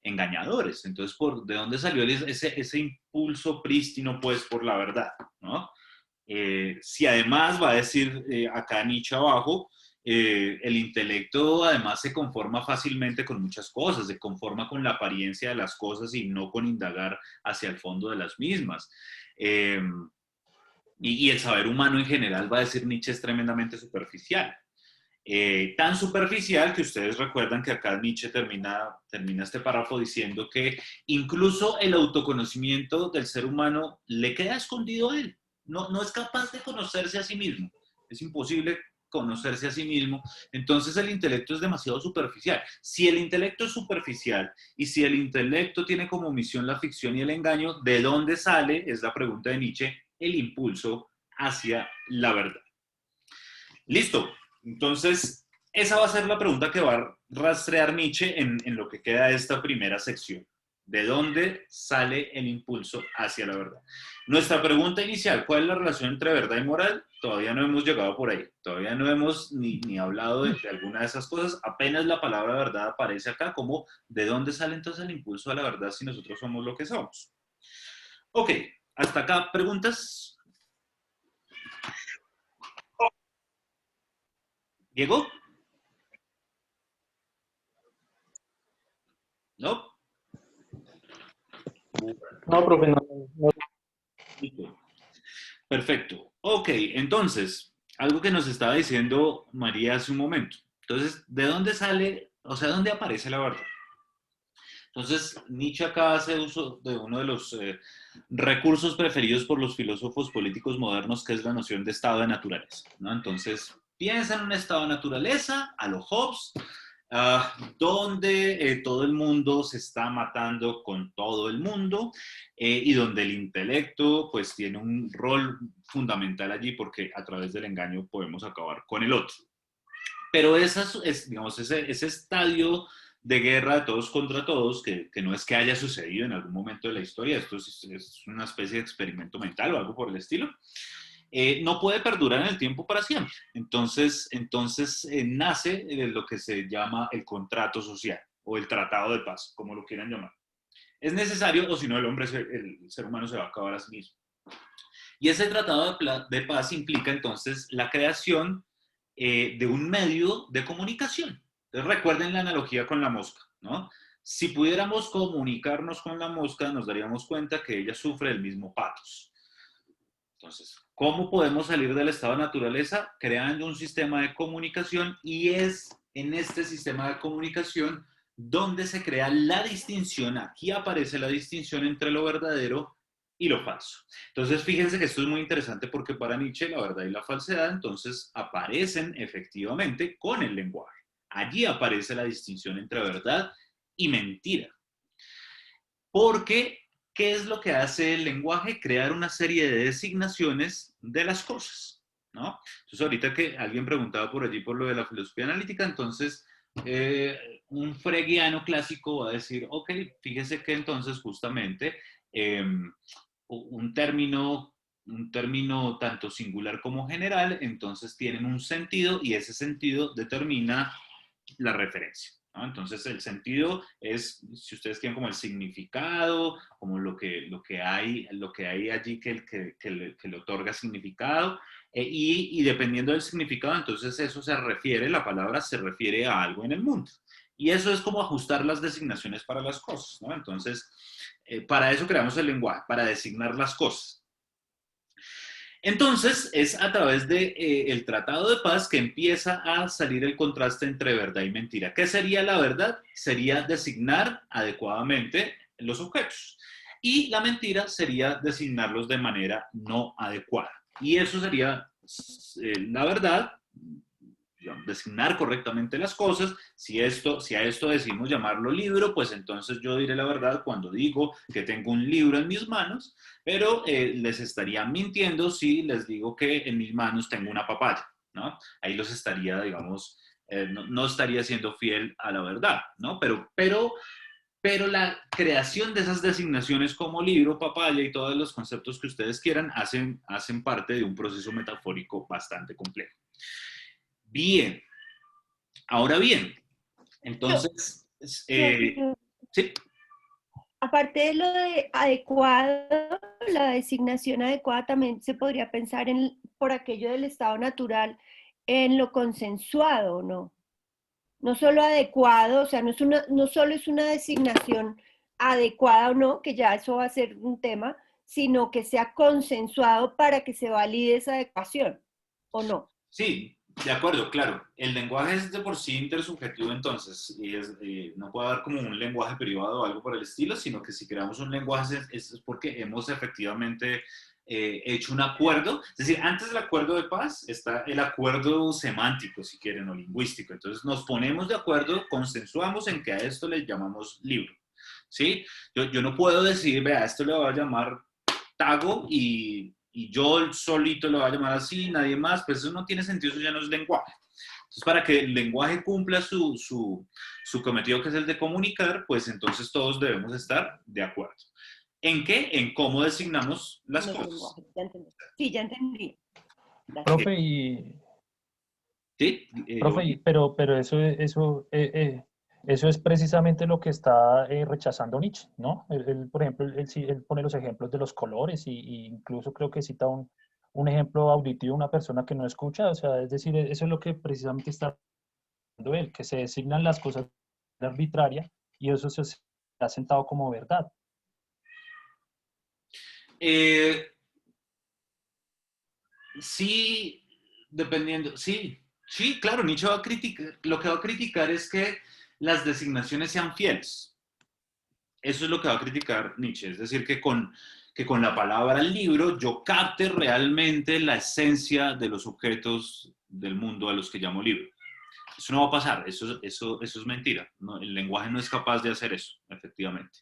engañadores? Entonces, ¿de dónde salió ese impulso prístino, pues, por la verdad, ¿no? Si además va a decir acá Nietzsche abajo, el intelecto además se conforma fácilmente con muchas cosas, se conforma con la apariencia de las cosas y no con indagar hacia el fondo de las mismas. Y el saber humano en general, va a decir Nietzsche, es tremendamente superficial. Tan superficial que ustedes recuerdan que acá Nietzsche termina este párrafo diciendo que incluso el autoconocimiento del ser humano le queda escondido a él. No es capaz de conocerse a sí mismo. Es imposible conocerse a sí mismo. Entonces el intelecto es demasiado superficial. Si el intelecto es superficial y si el intelecto tiene como misión la ficción y el engaño, ¿de dónde sale, es la pregunta de Nietzsche, el impulso hacia la verdad? Listo. Entonces, esa va a ser la pregunta que va a rastrear Nietzsche en lo que queda de esta primera sección. ¿De dónde sale el impulso hacia la verdad? Nuestra pregunta inicial, ¿cuál es la relación entre verdad y moral? Todavía no hemos llegado por ahí. Todavía no hemos ni hablado de alguna de esas cosas. Apenas la palabra verdad aparece acá como ¿de dónde sale entonces el impulso a la verdad si nosotros somos lo que somos? Ok, hasta acá, ¿preguntas? ¿Diego? ¿No? No, profe, no. Listo. Perfecto. Ok, entonces, algo que nos estaba diciendo María hace un momento. Entonces, ¿de dónde sale, o sea, dónde aparece la verdad? Entonces, Nietzsche acá hace uso de uno de los recursos preferidos por los filósofos políticos modernos, que es la noción de estado de naturaleza, ¿no? Entonces, piensa en un estado de naturaleza, a lo Hobbes, donde todo el mundo se está matando con todo el mundo y donde el intelecto pues tiene un rol fundamental allí porque a través del engaño podemos acabar con el otro. Pero digamos, ese estadio de guerra de todos contra todos, que no es que haya sucedido en algún momento de la historia, esto es una especie de experimento mental o algo por el estilo, no puede perdurar en el tiempo para siempre. Entonces nace lo que se llama el contrato social o el tratado de paz, como lo quieran llamar. Es necesario, o si no el ser humano se va a acabar a sí mismo. Y ese tratado de paz implica entonces la creación de un medio de comunicación. Entonces recuerden la analogía con la mosca, ¿no? Si pudiéramos comunicarnos con la mosca, nos daríamos cuenta que ella sufre el mismo patos. Entonces, ¿cómo podemos salir del estado de naturaleza? Creando un sistema de comunicación, y es en este sistema de comunicación donde se crea la distinción. Aquí aparece la distinción entre lo verdadero y lo falso. Entonces, fíjense que esto es muy interesante porque para Nietzsche la verdad y la falsedad entonces aparecen efectivamente con el lenguaje. Allí aparece la distinción entre verdad y mentira. Porque ¿qué es lo que hace el lenguaje? Crear una serie de designaciones de las cosas, ¿no? Entonces, ahorita que alguien preguntaba por allí por lo de la filosofía analítica, entonces un fregiano clásico va a decir, ok, fíjese que entonces justamente un término tanto singular como general, entonces tienen un sentido y ese sentido determina la referencia, ¿no? Entonces el sentido es, si ustedes quieren, como el significado, como lo que hay allí que le otorga significado, y dependiendo del significado, entonces eso la palabra se refiere a algo en el mundo. Y eso es como ajustar las designaciones para las cosas, ¿no? Entonces, para eso creamos el lenguaje, para designar las cosas. Entonces, es a través del Tratado de Paz que empieza a salir el contraste entre verdad y mentira. ¿Qué sería la verdad? Sería designar adecuadamente los objetos. Y la mentira sería designarlos de manera no adecuada. Y eso sería la verdad, digamos, designar correctamente las cosas. Si a esto decimos llamarlo libro, pues entonces yo diré la verdad cuando digo que tengo un libro en mis manos, pero les estaría mintiendo si les digo que en mis manos tengo una papaya, ¿no? Ahí los estaría, digamos, no estaría siendo fiel a la verdad, ¿no? Pero la creación de esas designaciones como libro, papaya y todos los conceptos que ustedes quieran hacen parte de un proceso metafórico bastante complejo. Bien, ahora bien, entonces, sí. Aparte de lo de adecuado, la designación adecuada también se podría pensar por aquello del estado natural, en lo consensuado, ¿no? No solo adecuado, o sea, no solo es una designación adecuada o no, que ya eso va a ser un tema, sino que sea consensuado para que se valide esa adecuación, ¿o no? Sí, de acuerdo, claro. El lenguaje es de por sí intersubjetivo, entonces, y no puede haber como un lenguaje privado o algo por el estilo, sino que si creamos un lenguaje es porque hemos efectivamente hecho un acuerdo. Es decir, antes del acuerdo de paz está el acuerdo semántico, si quieren, o lingüístico. Entonces nos ponemos de acuerdo, consensuamos en que a esto le llamamos libro, ¿sí? Yo no puedo decir, vea, esto le voy a llamar Tago y yo solito lo voy a llamar así, nadie más, pues eso no tiene sentido, eso ya no es lenguaje. Entonces, para que el lenguaje cumpla su cometido, que es el de comunicar, pues entonces todos debemos estar de acuerdo. ¿En qué? En cómo designamos las No es cosas. lenguaje, ya entendí. Sí, ya entendí. Gracias. Profe, y, ¿Sí? pero eso es precisamente lo que está rechazando Nietzsche, ¿no? Por ejemplo, él pone los ejemplos de los colores y incluso creo que cita un ejemplo auditivo de una persona que no escucha, o sea, es decir, eso es lo que precisamente está hablando él, que se designan las cosas de arbitraria y eso se ha sentado como verdad. Sí, dependiendo, sí, claro, Nietzsche va a criticar, lo que va a criticar es que las designaciones sean fieles. Eso es lo que va a criticar Nietzsche, es decir, que con la palabra libro yo capte realmente la esencia de los objetos del mundo a los que llamo libro. Eso no va a pasar, eso es mentira. ¿No? El lenguaje no es capaz de hacer eso, efectivamente.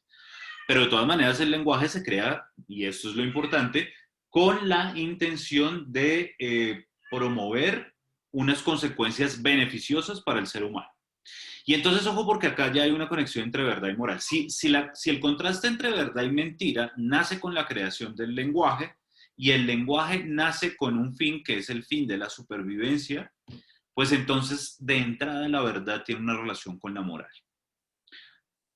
Pero de todas maneras el lenguaje se crea, y esto es lo importante, con la intención de promover unas consecuencias beneficiosas para el ser humano. Y entonces, ojo, porque acá ya hay una conexión entre verdad y moral. Si el contraste entre verdad y mentira nace con la creación del lenguaje, y el lenguaje nace con un fin que es el fin de la supervivencia, pues entonces de entrada la verdad tiene una relación con la moral.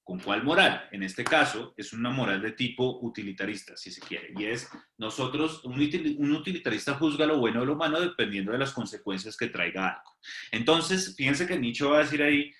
¿Con cuál moral? En este caso es una moral de tipo utilitarista, si se quiere, y es nosotros, un utilitarista juzga lo bueno o lo malo dependiendo de las consecuencias que traiga algo. Entonces, fíjense que Nietzsche va a decir ahí,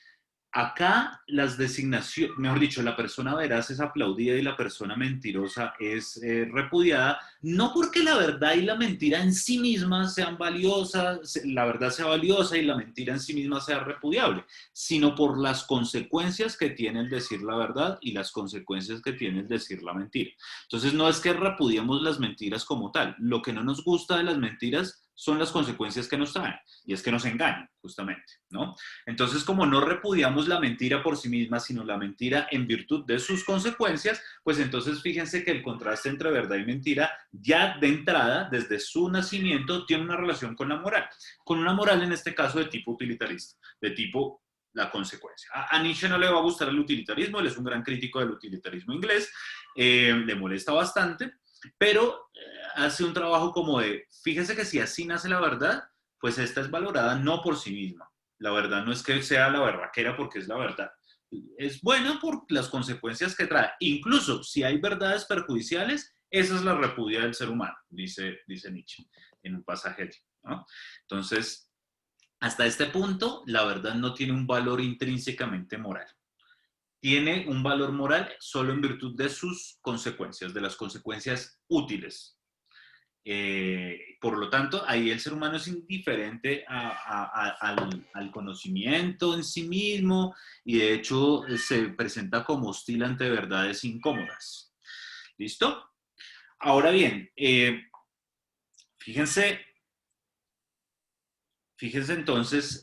acá las designaciones, mejor dicho, la persona veraz es aplaudida y la persona mentirosa es repudiada, no porque la verdad y la mentira en sí mismas sean valiosas, la verdad sea valiosa y la mentira en sí misma sea repudiable, sino por las consecuencias que tiene el decir la verdad y las consecuencias que tiene el decir la mentira. Entonces no es que repudiemos las mentiras como tal, lo que no nos gusta de las mentiras son las consecuencias que nos traen, y es que nos engañan, justamente, ¿no? Entonces, como no repudiamos la mentira por sí misma, sino la mentira en virtud de sus consecuencias, pues entonces fíjense que el contraste entre verdad y mentira, ya de entrada, desde su nacimiento, tiene una relación con la moral, con una moral en este caso de tipo utilitarista, de tipo la consecuencia. A Nietzsche no le va a gustar el utilitarismo, él es un gran crítico del utilitarismo inglés, le molesta bastante, pero hace un trabajo como de, fíjese que si así nace la verdad, pues esta es valorada no por sí misma. La verdad no es que sea la berraquera porque es la verdad. Es buena por las consecuencias que trae. Incluso si hay verdades perjudiciales, esa es la repudia del ser humano, dice Nietzsche en un pasaje allí, ¿no? Entonces, hasta este punto, la verdad no tiene un valor intrínsecamente moral. Tiene un valor moral solo en virtud de sus consecuencias, de las consecuencias útiles. Por lo tanto, ahí el ser humano es indiferente al conocimiento en sí mismo y de hecho se presenta como hostil ante verdades incómodas. ¿Listo? Ahora bien, fíjense entonces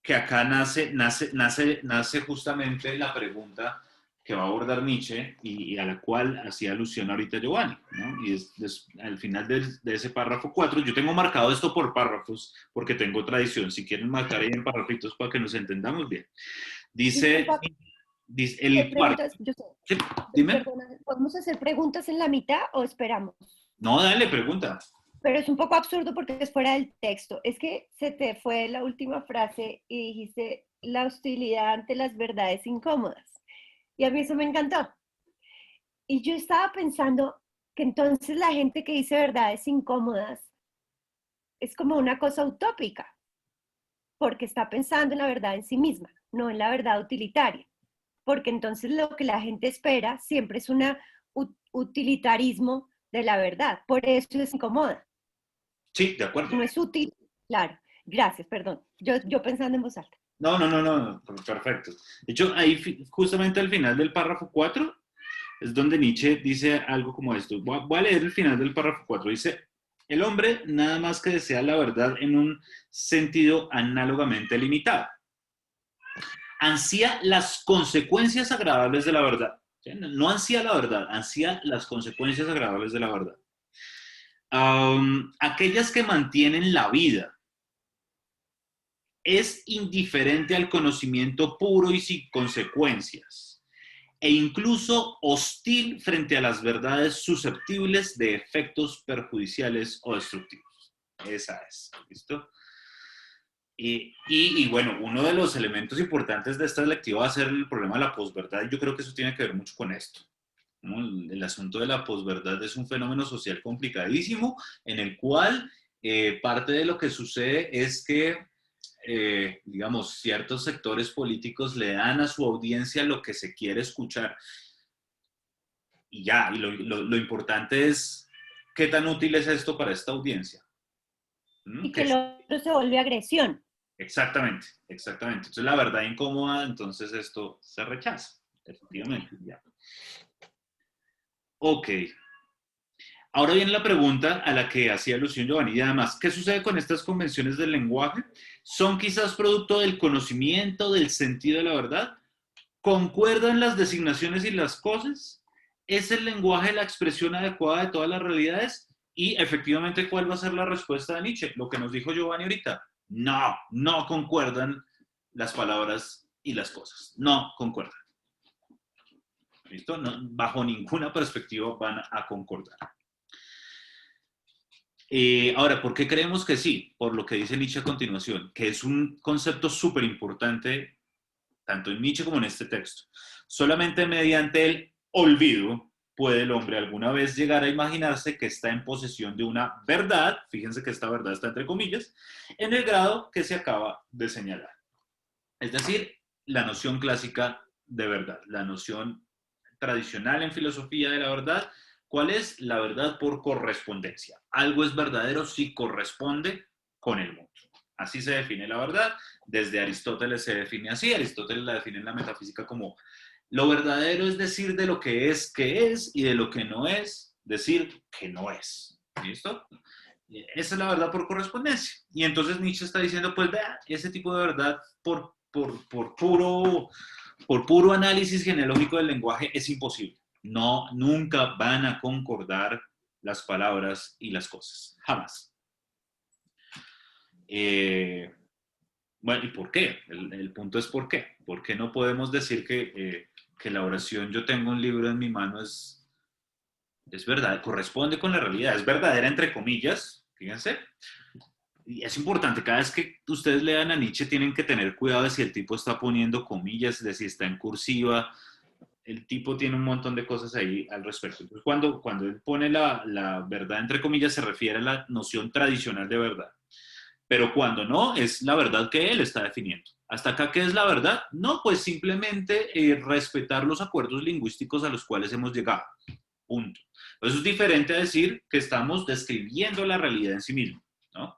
que acá nace justamente la pregunta que va a abordar Nietzsche y a la cual hacía alusión ahorita Giovanni, ¿no? Y al final de ese párrafo 4, yo tengo marcado esto por párrafos porque tengo tradición, si quieren marcar ahí en párrafitos para que nos entendamos bien. Dice el cuarto. Yo sé. Sí, dime. Perdona, ¿podemos hacer preguntas en la mitad o esperamos? No, dale, pregunta. Pero es un poco absurdo porque es fuera del texto. Es que se te fue la última frase y dijiste la hostilidad ante las verdades incómodas. Y a mí eso me encantó. Y yo estaba pensando que entonces la gente que dice verdades incómodas es como una cosa utópica, porque está pensando en la verdad en sí misma, no en la verdad utilitaria. Porque entonces lo que la gente espera siempre es un utilitarismo de la verdad. Por eso es incómoda. Sí, de acuerdo. No es útil, claro. Gracias, perdón. Yo pensando en voz alta. No, perfecto. De hecho, ahí justamente al final del párrafo 4 es donde Nietzsche dice algo como esto. Voy a leer el final del párrafo 4. Dice, el hombre nada más que desea la verdad en un sentido análogamente limitado. Ansía las consecuencias agradables de la verdad. No ansía la verdad, ansía las consecuencias agradables de la verdad. Aquellas que mantienen la vida. es indiferente al conocimiento puro y sin consecuencias, e incluso hostil frente a las verdades susceptibles de efectos perjudiciales o destructivos. Esa es, ¿listo? Y bueno, uno de los elementos importantes de esta lectiva va a ser el problema de la posverdad, y yo creo que eso tiene que ver mucho con esto, ¿no? El asunto de la posverdad es un fenómeno social complicadísimo, en el cual parte de lo que sucede es que, digamos, ciertos sectores políticos le dan a su audiencia lo que se quiere escuchar. Y ya, y lo importante es qué tan útil es esto para esta audiencia. Y que lo otro se vuelve agresión. Exactamente, exactamente. Entonces la verdad incómoda, entonces esto se rechaza, efectivamente. Ya. Ok. Ahora viene la pregunta a la que hacía alusión Giovanni, y además, ¿qué sucede con estas convenciones del lenguaje? ¿Son quizás producto del conocimiento, del sentido de la verdad? ¿Concuerdan las designaciones y las cosas? ¿Es el lenguaje la expresión adecuada de todas las realidades? Y efectivamente, ¿cuál va a ser la respuesta de Nietzsche? Lo que nos dijo Giovanni ahorita. No, no concuerdan las palabras y las cosas. No concuerdan. ¿Listo? No, bajo ninguna perspectiva van a concordar. Ahora, ¿por qué creemos que sí? Por lo que dice Nietzsche a continuación, que es un concepto súper importante, tanto en Nietzsche como en este texto. Solamente mediante el olvido puede el hombre alguna vez llegar a imaginarse que está en posesión de una verdad, fíjense que esta verdad está entre comillas, en el grado que se acaba de señalar. Es decir, la noción clásica de verdad, la noción tradicional en filosofía de la verdad. ¿Cuál es? La verdad por correspondencia. Algo es verdadero si corresponde con el mundo. Así se define la verdad. Desde Aristóteles se define así. Aristóteles la define en la metafísica como lo verdadero es decir de lo que es, y de lo que no es, decir que no es. ¿Listo? Esa es la verdad por correspondencia. Y entonces Nietzsche está diciendo, pues vea, ese tipo de verdad por puro análisis genealógico del lenguaje es imposible. No, nunca van a concordar las palabras y las cosas. Jamás. Bueno, ¿y por qué? El punto es ¿por qué? ¿Por qué no podemos decir que la oración yo tengo un libro en mi mano es verdad, corresponde con la realidad, es verdadera entre comillas, fíjense? Y es importante, cada vez que ustedes lean a Nietzsche tienen que tener cuidado de si el tipo está poniendo comillas, de si está en cursiva. El tipo tiene un montón de cosas ahí al respecto. Entonces, cuando él pone la verdad entre comillas, se refiere a la noción tradicional de verdad. Pero cuando no, es la verdad que él está definiendo. ¿Hasta acá qué es la verdad? No, pues simplemente respetar los acuerdos lingüísticos a los cuales hemos llegado. Punto. Eso es diferente a decir que estamos describiendo la realidad en sí mismo, ¿no?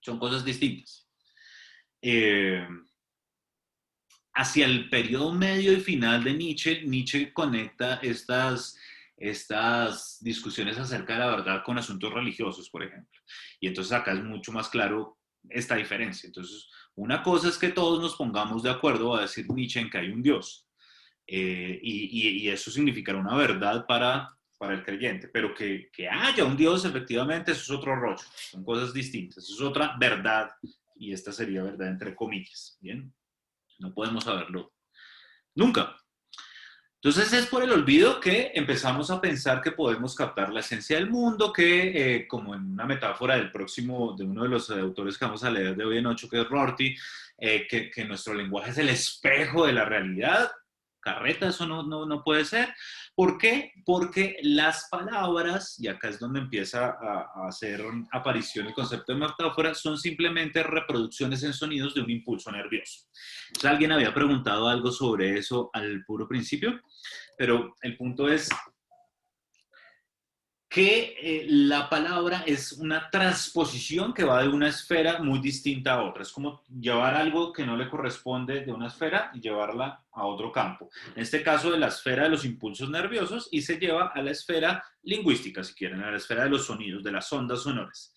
Son cosas distintas. Hacia el periodo medio y final de Nietzsche, Nietzsche conecta estas discusiones acerca de la verdad con asuntos religiosos, por ejemplo. Y entonces acá es mucho más claro esta diferencia. Entonces, una cosa es que todos nos pongamos de acuerdo a decir Nietzsche en que hay un Dios. Y eso significará una verdad para el creyente, pero que haya un Dios, efectivamente, eso es otro rollo, son cosas distintas, eso es otra verdad, y esta sería verdad entre comillas, ¿bien? No podemos saberlo nunca. Entonces es por el olvido que empezamos a pensar que podemos captar la esencia del mundo, que como en una metáfora de uno de los autores que vamos a leer de hoy en 8, que es Rorty, que nuestro lenguaje es el espejo de la realidad. Carreta, eso no puede ser. ¿Por qué? Porque las palabras, y acá es donde empieza a hacer aparición el concepto de metáfora, son simplemente reproducciones en sonidos de un impulso nervioso. Entonces, alguien había preguntado algo sobre eso al puro principio, pero el punto es que la palabra es una transposición que va de una esfera muy distinta a otra. Es como llevar algo que no le corresponde de una esfera y llevarla a otro campo. En este caso, de la esfera de los impulsos nerviosos, y se lleva a la esfera lingüística, si quieren, a la esfera de los sonidos, de las ondas sonoras.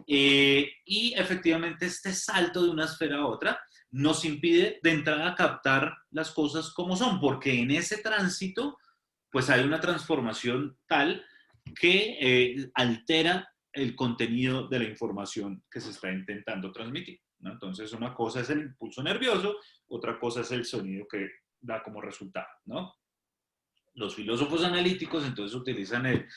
Y efectivamente este salto de una esfera a otra nos impide de entrada captar las cosas como son, porque en ese tránsito pues hay una transformación tal que altera el contenido de la información que se está intentando transmitir, ¿no? Entonces, una cosa es el impulso nervioso, otra cosa es el sonido que da como resultado, ¿no? Los filósofos analíticos entonces utilizan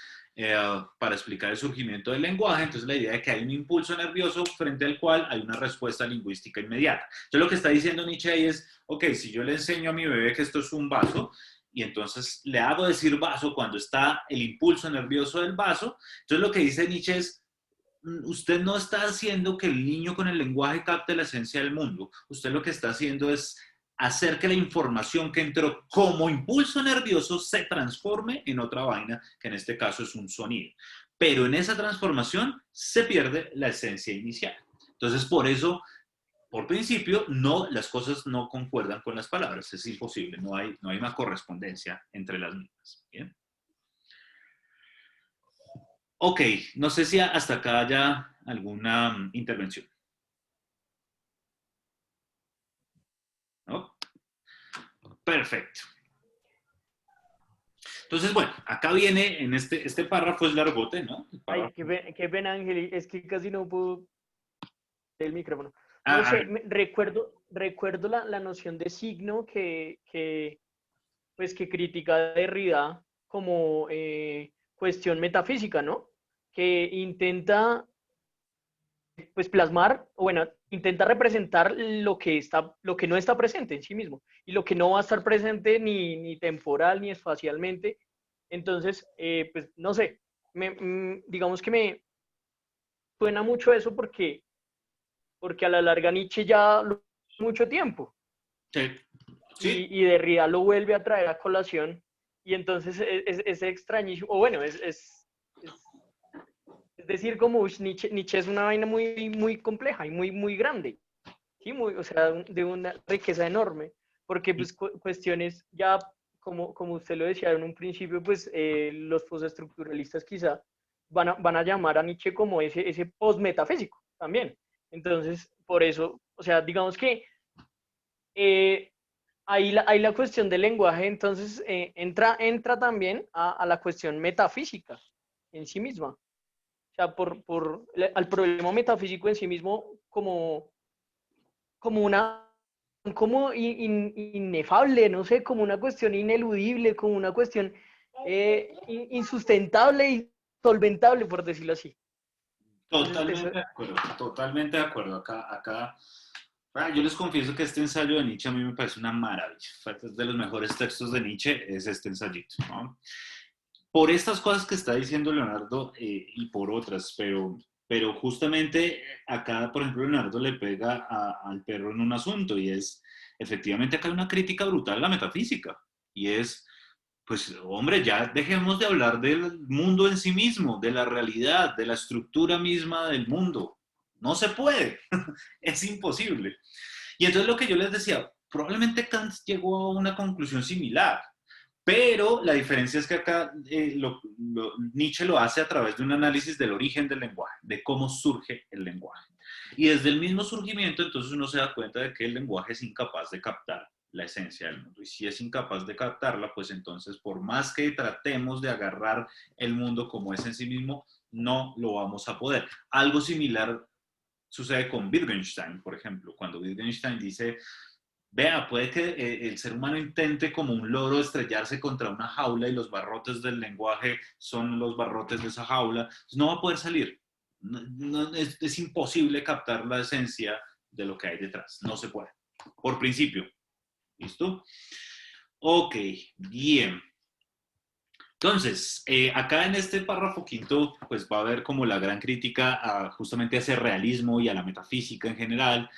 para explicar el surgimiento del lenguaje, entonces la idea de que hay un impulso nervioso frente al cual hay una respuesta lingüística inmediata. Entonces lo que está diciendo Nietzsche ahí es, ok, si yo le enseño a mi bebé que esto es un vaso, y entonces le hago decir vaso cuando está el impulso nervioso del vaso, entonces lo que dice Nietzsche es, usted no está haciendo que el niño con el lenguaje capte la esencia del mundo, usted lo que está haciendo es hacer que la información que entró como impulso nervioso se transforme en otra vaina, que en este caso es un sonido. Pero en esa transformación se pierde la esencia inicial. Entonces, por eso, por principio, no, las cosas no concuerdan con las palabras. Es imposible, no hay una correspondencia entre las mismas. ¿Bien? Ok, no sé si hasta acá haya alguna intervención. ¿No? Perfecto. Entonces, bueno, acá viene, en este párrafo es largote, ¿no? Ay, qué pena, Ángel, es que casi no puedo el micrófono. Ah, No sé, recuerdo la noción de signo pues, que critica Derrida como cuestión metafísica, ¿no? Que intenta pues plasmar, o bueno, intenta representar lo que no está presente en sí mismo y lo que no va a estar presente ni temporal ni espacialmente. Entonces, pues no sé, digamos que me suena mucho eso porque a la larga Nietzsche ya lo mucho tiempo sí. Sí. y Derrida lo vuelve a traer a colación y entonces es extrañísimo, o bueno, es decir, como Nietzsche es una vaina muy, muy compleja y muy, muy grande, ¿sí? O sea, de una riqueza enorme, porque pues cuestiones ya, como usted lo decía en un principio, pues los postestructuralistas quizá van a llamar a Nietzsche como ese postmetafísico también. Entonces, por eso, o sea, digamos que ahí la cuestión del lenguaje, entonces, entra también a la cuestión metafísica en sí misma. O sea, al problema metafísico en sí mismo como inefable, no sé, como una cuestión ineludible, como una cuestión insustentable y solventable, por decirlo así. Totalmente de acuerdo, totalmente de acuerdo. Acá, yo les confieso que este ensayo de Nietzsche a mí me parece una maravilla. Es de los mejores textos de Nietzsche, es este ensayito, ¿no? Por estas cosas que está diciendo Leonardo y por otras, pero justamente acá, por ejemplo, Leonardo le pega al perro en un asunto y es, efectivamente acá hay una crítica brutal a la metafísica y es, pues hombre, ya dejemos de hablar del mundo en sí mismo, de la realidad, de la estructura misma del mundo. No se puede, es imposible. Y entonces lo que yo les decía, probablemente Kant llegó a una conclusión similar. Pero la diferencia es que acá Nietzsche lo hace a través de un análisis del origen del lenguaje, de cómo surge el lenguaje. Y desde el mismo surgimiento, entonces uno se da cuenta de que el lenguaje es incapaz de captar la esencia del mundo. Y si es incapaz de captarla, pues entonces por más que tratemos de agarrar el mundo como es en sí mismo, no lo vamos a poder. Algo similar sucede con Wittgenstein, por ejemplo, cuando Wittgenstein dice, vea, puede que el ser humano intente como un loro estrellarse contra una jaula y los barrotes del lenguaje son los barrotes de esa jaula, no va a poder salir. Es imposible captar la esencia de lo que hay detrás. No se puede. Por principio. ¿Listo? Ok, bien. Entonces, acá en este párrafo quinto, pues va a haber como la gran crítica justamente a ese realismo y a la metafísica en general.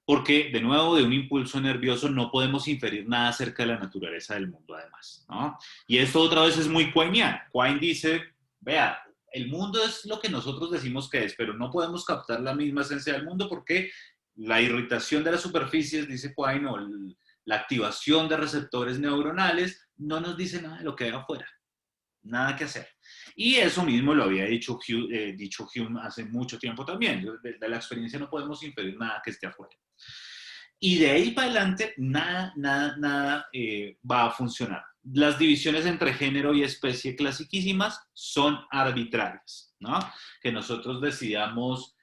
Porque, de nuevo, de un impulso nervioso no podemos inferir nada acerca de la naturaleza del mundo, además, ¿no? Y esto otra vez es muy Quiniano. Quine dice, vea, el mundo es lo que nosotros decimos que es, pero no podemos captar la misma esencia del mundo porque la irritación de las superficies, dice Quine, o la activación de receptores neuronales no nos dice nada de lo que hay afuera. Nada que hacer. Y eso mismo lo había dicho Hume hace mucho tiempo también. De la experiencia no podemos inferir nada que esté afuera. Y de ahí para adelante, nada va a funcionar. Las divisiones entre género y especie clasiquísimas son arbitrarias, ¿no? Que nosotros decidamos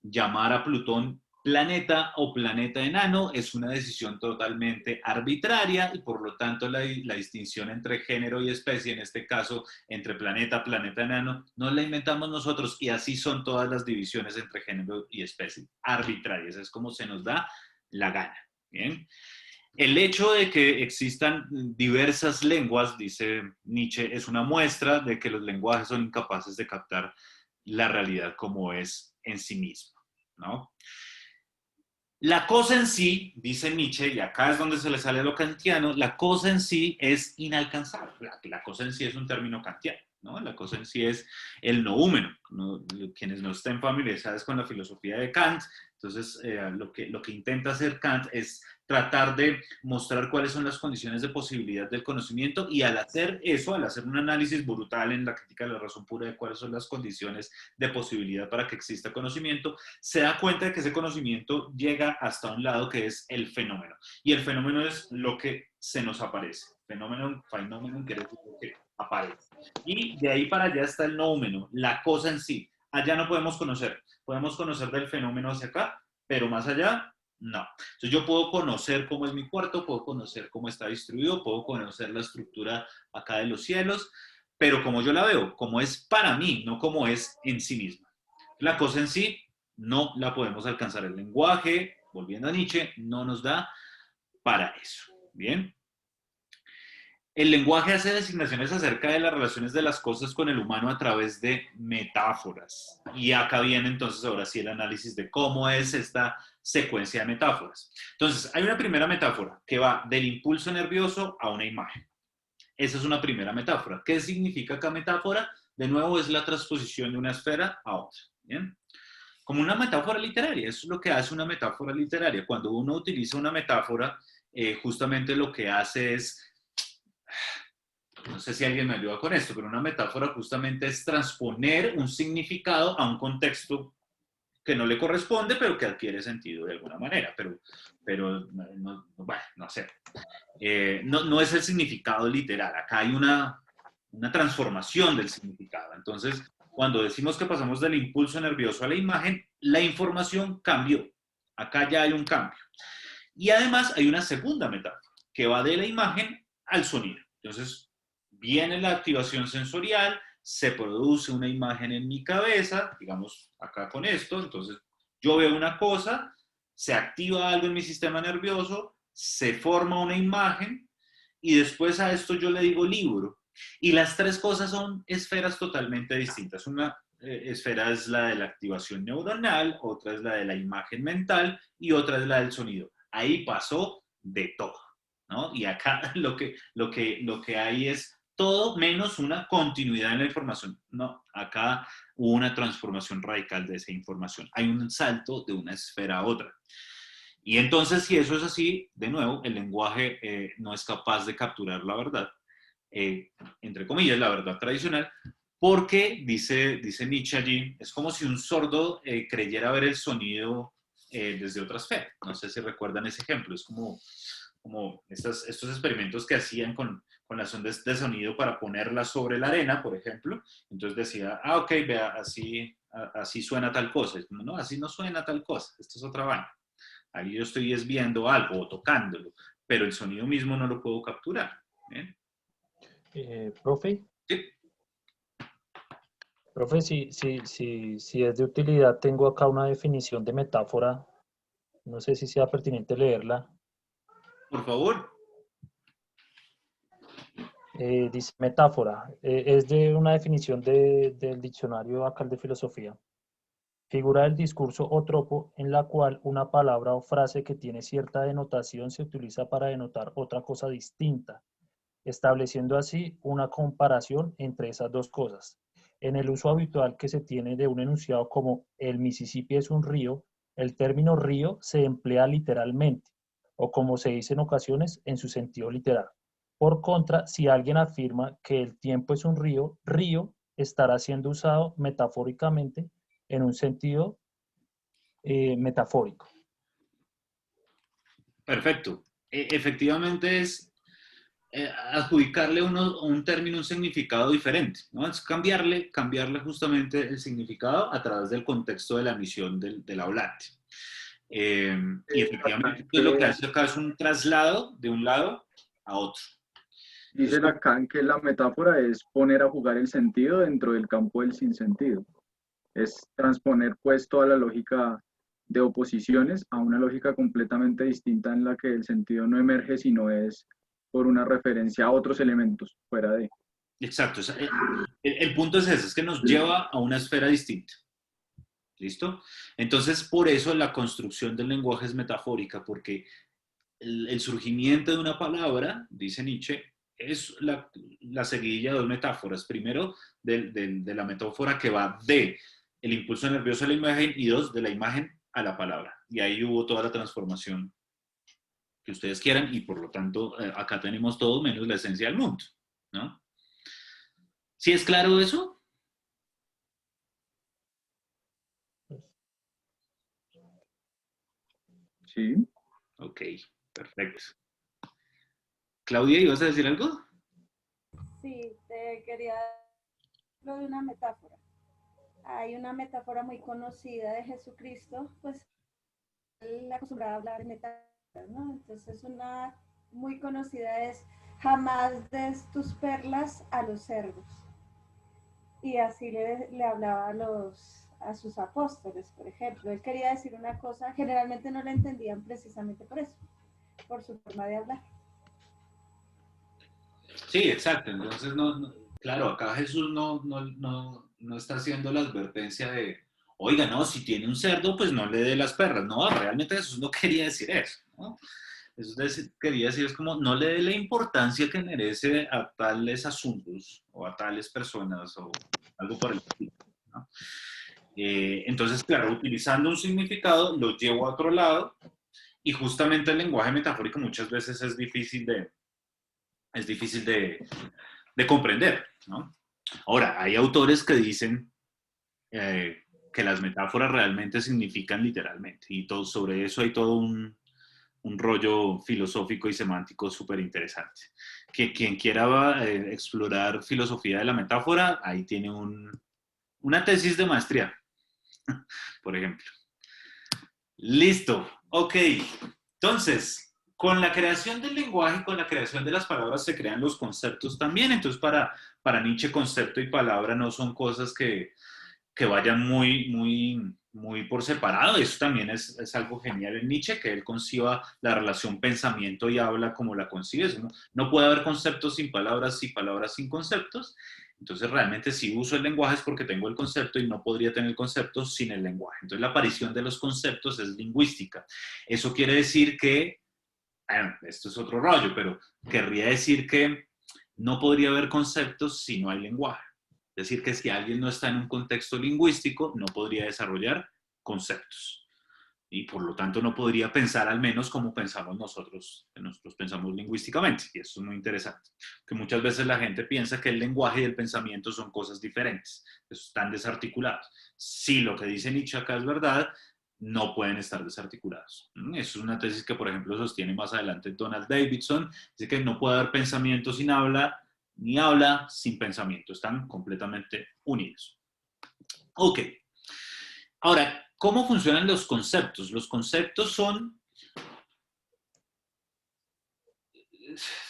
llamar a Plutón planeta o planeta enano es una decisión totalmente arbitraria y por lo tanto la distinción entre género y especie, en este caso entre planeta, planeta enano, no la inventamos nosotros y así son todas las divisiones entre género y especie, arbitrarias, es como se nos da la gana. ¿Bien? El hecho de que existan diversas lenguas, dice Nietzsche, es una muestra de que los lenguajes son incapaces de captar la realidad como es en sí misma, ¿no? La cosa en sí, dice Nietzsche, y acá es donde se le sale lo kantiano, la cosa en sí es inalcanzable. La cosa en sí es un término kantiano, ¿no? La cosa en sí es el noúmeno. ¿No? Quienes no estén familiarizados con la filosofía de Kant, entonces lo que intenta hacer Kant es tratar de mostrar cuáles son las condiciones de posibilidad del conocimiento y al hacer eso, al hacer un análisis brutal en la crítica de la razón pura de cuáles son las condiciones de posibilidad para que exista conocimiento, se da cuenta de que ese conocimiento llega hasta un lado que es el fenómeno. Y el fenómeno es lo que se nos aparece. Fenómeno quiere decir lo que aparece. Y de ahí para allá está el noúmeno, la cosa en sí. Allá no podemos conocer. Podemos conocer del fenómeno hacia acá, pero más allá, no. Entonces yo puedo conocer cómo es mi cuarto, puedo conocer cómo está distribuido, puedo conocer la estructura acá de los cielos, pero como yo la veo, como es para mí, no como es en sí misma. La cosa en sí no la podemos alcanzar. El lenguaje, volviendo a Nietzsche, no nos da para eso. Bien. El lenguaje hace designaciones acerca de las relaciones de las cosas con el humano a través de metáforas. Y acá viene entonces ahora sí el análisis de cómo es esta secuencia de metáforas. Entonces, hay una primera metáfora que va del impulso nervioso a una imagen. Esa es una primera metáfora. ¿Qué significa acá metáfora? De nuevo, es la transposición de una esfera a otra. ¿Bien? Como una metáfora literaria. Eso es lo que hace una metáfora literaria. Cuando uno utiliza una metáfora, justamente lo que hace es, no sé si alguien me ayuda con esto, pero una metáfora justamente es transponer un significado a un contexto que no le corresponde, pero que adquiere sentido de alguna manera. Pero bueno, no sé. No es el significado literal. Acá hay una transformación del significado. Entonces, cuando decimos que pasamos del impulso nervioso a la imagen, la información cambió. Acá ya hay un cambio. Y además hay una segunda metáfora que va de la imagen al sonido. Entonces, viene la activación sensorial, se produce una imagen en mi cabeza, digamos acá con esto, entonces yo veo una cosa, se activa algo en mi sistema nervioso, se forma una imagen y después a esto yo le digo libro. Y las tres cosas son esferas totalmente distintas. Una esfera es la de la activación neuronal, otra es la de la imagen mental y otra es la del sonido. Ahí pasó de todo, ¿no? Y acá lo que hay es todo menos una continuidad en la información. No, acá hubo una transformación radical de esa información. Hay un salto de una esfera a otra. Y entonces, si eso es así, de nuevo, el lenguaje no es capaz de capturar la verdad, entre comillas, la verdad tradicional, porque, dice Nietzsche allí, es como si un sordo creyera ver el sonido desde otra esfera. No sé si recuerdan ese ejemplo. Es como estos experimentos que hacían con las ondas de sonido para ponerlas sobre la arena, por ejemplo. Entonces decía, ok, vea, así suena tal cosa. Es como, no, así no suena tal cosa. Esto es otra vaina. Ahí yo estoy viendo algo o tocándolo, pero el sonido mismo no lo puedo capturar. Profe, Sí. profe, si es de utilidad, tengo acá una definición de metáfora. No sé si sea pertinente leerla. Por favor. Dice metáfora. Es de una definición del diccionario Acal de Filosofía. Figura del discurso o tropo en la cual una palabra o frase que tiene cierta denotación se utiliza para denotar otra cosa distinta, estableciendo así una comparación entre esas dos cosas. En el uso habitual que se tiene de un enunciado como el Mississippi es un río, el término río se emplea literalmente, o como se dice en ocasiones, en su sentido literal. Por contra, si alguien afirma que el tiempo es un río, río estará siendo usado metafóricamente en un sentido metafórico. Perfecto. Efectivamente adjudicarle un término, un significado diferente, ¿no? Es cambiarle justamente el significado a través del contexto de la emisión del hablante. Y efectivamente, pues, lo que hace acá es un traslado de un lado a otro. Dice Lacan que la metáfora es poner a jugar el sentido dentro del campo del sinsentido. Es transponer pues toda la lógica de oposiciones a una lógica completamente distinta en la que el sentido no emerge, sino es por una referencia a otros elementos fuera de. Exacto. El punto es ese, es que nos lleva a una esfera distinta. ¿Listo? Entonces, por eso la construcción del lenguaje es metafórica, porque el surgimiento de una palabra, dice Nietzsche, es la seguidilla de dos metáforas. Primero, de la metáfora que va de el impulso nervioso a la imagen, y dos, de la imagen a la palabra. Y ahí hubo toda la transformación que ustedes quieran, y por lo tanto, acá tenemos todo menos la esencia del mundo, ¿no? ¿Sí es claro eso? Sí. Ok, perfecto. Claudia, ¿ibas a decir algo? Sí, te quería hablar de una metáfora. Hay una metáfora muy conocida de Jesucristo, pues él acostumbraba a hablar en metáforas, ¿no? Entonces una muy conocida es: jamás des tus perlas a los cerdos. Y así le hablaba a sus apóstoles, por ejemplo. Él quería decir una cosa, generalmente no la entendían precisamente por eso, por su forma de hablar. Sí, exacto. Entonces, claro, acá Jesús no está haciendo la advertencia de, oiga, no, si tiene un cerdo, pues no le dé las perras. No, realmente Jesús no quería decir eso, ¿no? Jesús quería decir, es como, no le dé la importancia que merece a tales asuntos o a tales personas o algo por el estilo, ¿no? Entonces, claro, utilizando un significado, lo llevo a otro lado, y justamente el lenguaje metafórico muchas veces es difícil de comprender, ¿no? Ahora, hay autores que dicen que las metáforas realmente significan literalmente, y sobre eso hay todo un rollo filosófico y semántico súper interesante. Que quien quiera explorar filosofía de la metáfora, ahí tiene una tesis de maestría, por ejemplo. Listo, ok. Entonces, con la creación del lenguaje, con la creación de las palabras, se crean los conceptos también. Entonces, para Nietzsche, concepto y palabra no son cosas que vayan muy por separado. Eso también es algo genial en Nietzsche, que él conciba la relación pensamiento y habla como la concibe. No puede haber conceptos sin palabras y palabras sin conceptos. Entonces, realmente, si uso el lenguaje es porque tengo el concepto, y no podría tener el concepto sin el lenguaje. Entonces, la aparición de los conceptos es lingüística. Eso quiere decir que, bueno, esto es otro rollo, pero querría decir que no podría haber conceptos si no hay lenguaje. Es decir, que si alguien no está en un contexto lingüístico, no podría desarrollar conceptos. Y por lo tanto no podría pensar al menos como pensamos nosotros pensamos lingüísticamente. Y eso es muy interesante. Que muchas veces la gente piensa que el lenguaje y el pensamiento son cosas diferentes. Están desarticulados. Si lo que dice Nietzsche acá es verdad, no pueden estar desarticulados. Eso es una tesis que, por ejemplo, sostiene más adelante Donald Davidson. Dice que no puede haber pensamiento sin habla, ni habla sin pensamiento. Están completamente unidos. Ok. Ahora, ¿cómo funcionan los conceptos? Los conceptos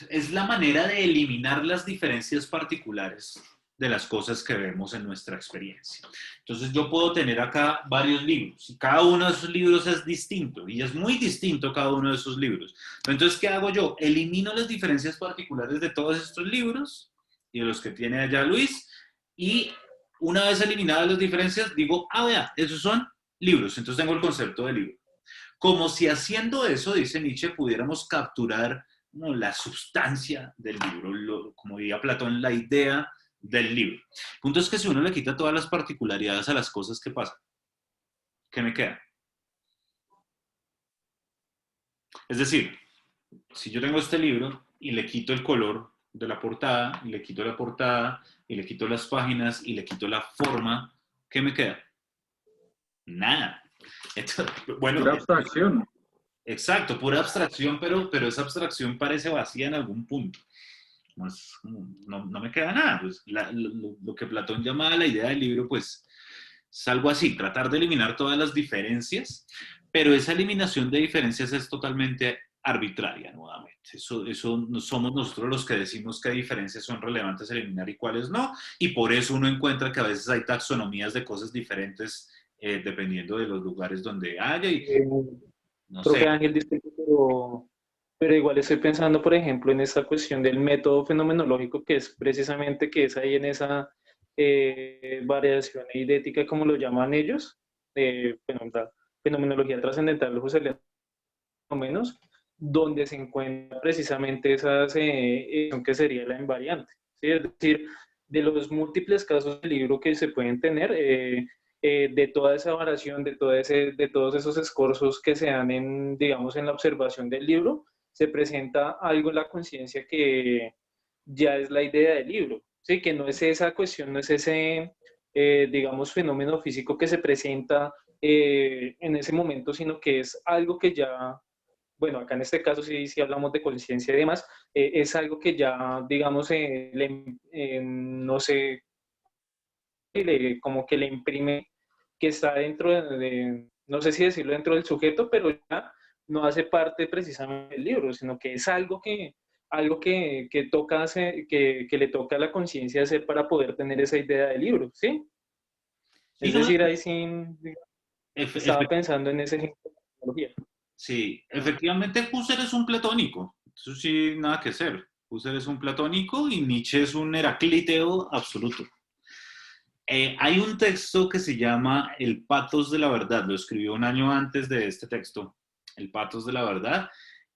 es la manera de eliminar las diferencias particulares de las cosas que vemos en nuestra experiencia. Entonces yo puedo tener acá varios libros, y cada uno de esos libros es distinto, y es muy distinto cada uno de esos libros. Entonces, ¿qué hago yo? Elimino las diferencias particulares de todos estos libros y de los que tiene allá Luis, y una vez eliminadas las diferencias, digo, vea, esos son libros. Entonces tengo el concepto de libro. Como si haciendo eso, dice Nietzsche, pudiéramos capturar la sustancia del libro, como diría Platón, la idea del libro. El punto es que si uno le quita todas las particularidades a las cosas que pasan, ¿qué me queda? Es decir, si yo tengo este libro y le quito el color de la portada, y le quito la portada, y le quito las páginas, y le quito la forma, ¿qué me queda? Nada. Entonces, bueno, pura abstracción. Exacto, pura abstracción, pero esa abstracción parece vacía en algún punto. no me queda nada. Pues lo que Platón llama la idea del libro, pues es algo así, tratar de eliminar todas las diferencias, pero esa eliminación de diferencias es totalmente arbitraria nuevamente. Eso no somos nosotros los que decimos qué diferencias son relevantes eliminar y cuáles no, y por eso uno encuentra que a veces hay taxonomías de cosas diferentes dependiendo de los lugares donde haya y no Creo sé. que Ángel disculpe, pero igual estoy pensando, por ejemplo, en esta cuestión del método fenomenológico, que es precisamente que es ahí en esa variación eidética, como lo llaman ellos, bueno, la fenomenología trascendental de Husserl, o menos, donde se encuentra precisamente esa que sería la invariante, ¿sí? Es decir, de los múltiples casos del libro que se pueden tener, de toda esa variación, de todos esos escorzos que se dan en, digamos, en la observación del libro, se presenta algo en la conciencia que ya es la idea del libro, ¿sí? Que no es esa cuestión, no es ese, digamos, fenómeno físico que se presenta en ese momento, sino que es algo que ya, bueno, acá en este caso sí hablamos de conciencia y demás, es algo que ya, digamos, no sé, como que le imprime que está dentro no sé si decirlo dentro del sujeto, pero ya no hace parte precisamente del libro, sino que es algo que toca que le toca a la conciencia hacer para poder tener esa idea del libro, ¿sí? Sí, Es no, decir, ahí sí estaba efe- pensando en ese ejemplo de tecnología. sí, efectivamente Husserl es un platónico, eso sí, nada que hacer. Husserl es un platónico y Nietzsche es un heraclíteo absoluto. Hay un texto que se llama El patos de la verdad, lo escribió un año antes de este texto, El patos de la verdad.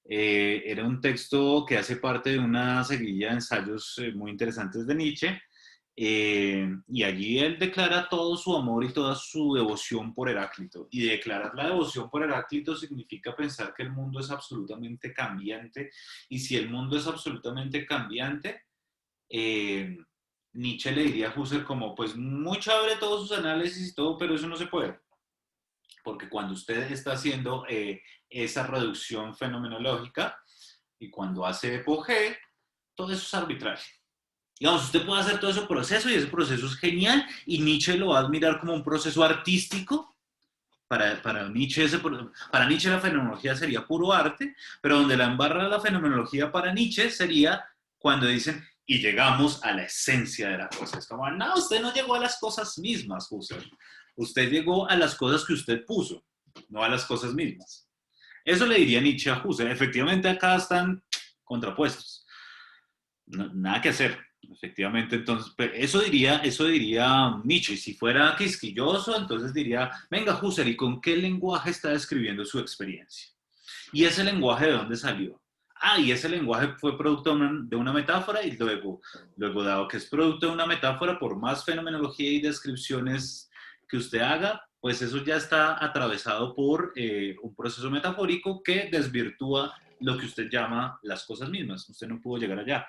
Era un texto que hace parte de una seguilla de ensayos muy interesantes de Nietzsche, y allí él declara todo su amor y toda su devoción por Heráclito. Y declarar la devoción por Heráclito significa pensar que el mundo es absolutamente cambiante, y si el mundo es absolutamente cambiante, eh, Nietzsche le diría a Husserl como, pues muy chévere todos sus análisis y todo, pero eso no se puede. Porque cuando usted está haciendo esa reducción fenomenológica y cuando hace epogé, todo eso es arbitrario. Digamos, usted puede hacer todo ese proceso y ese proceso es genial y Nietzsche lo va a admirar como un proceso artístico. Para Nietzsche la fenomenología sería puro arte, pero donde la embarra la fenomenología para Nietzsche sería cuando dicen, y llegamos a la esencia de la cosa. Es como, no, usted no llegó a las cosas mismas, Husserl. Usted llegó a las cosas que usted puso, no a las cosas mismas. Eso le diría Nietzsche a Husserl. Efectivamente, acá están contrapuestos. No, nada que hacer. Efectivamente, entonces, eso diría Nietzsche. Y si fuera quisquilloso, entonces diría, venga, Husserl, ¿y con qué lenguaje está describiendo su experiencia? ¿Y ese lenguaje de dónde salió? Ah, y ese lenguaje fue producto de una metáfora y luego, dado que es producto de una metáfora, por más fenomenología y descripciones que usted haga, pues eso ya está atravesado por un proceso metafórico que desvirtúa lo que usted llama las cosas mismas. Usted no pudo llegar allá.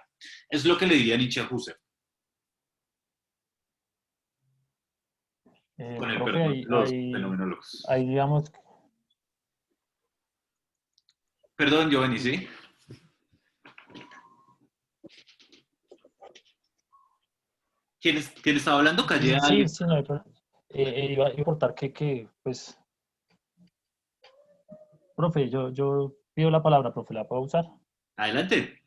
Es lo que le diría Nietzsche a Husserl, con el Profe, perdón de los fenomenólogos. ahí digamos, Perdón, Giovanni, ¿sí? ¿Quién estaba hablando? ¿Callé a sí, alguien? sí, no hay problema. Iba a importar pues, profe, yo pido la palabra, profe, ¿la puedo usar? Adelante.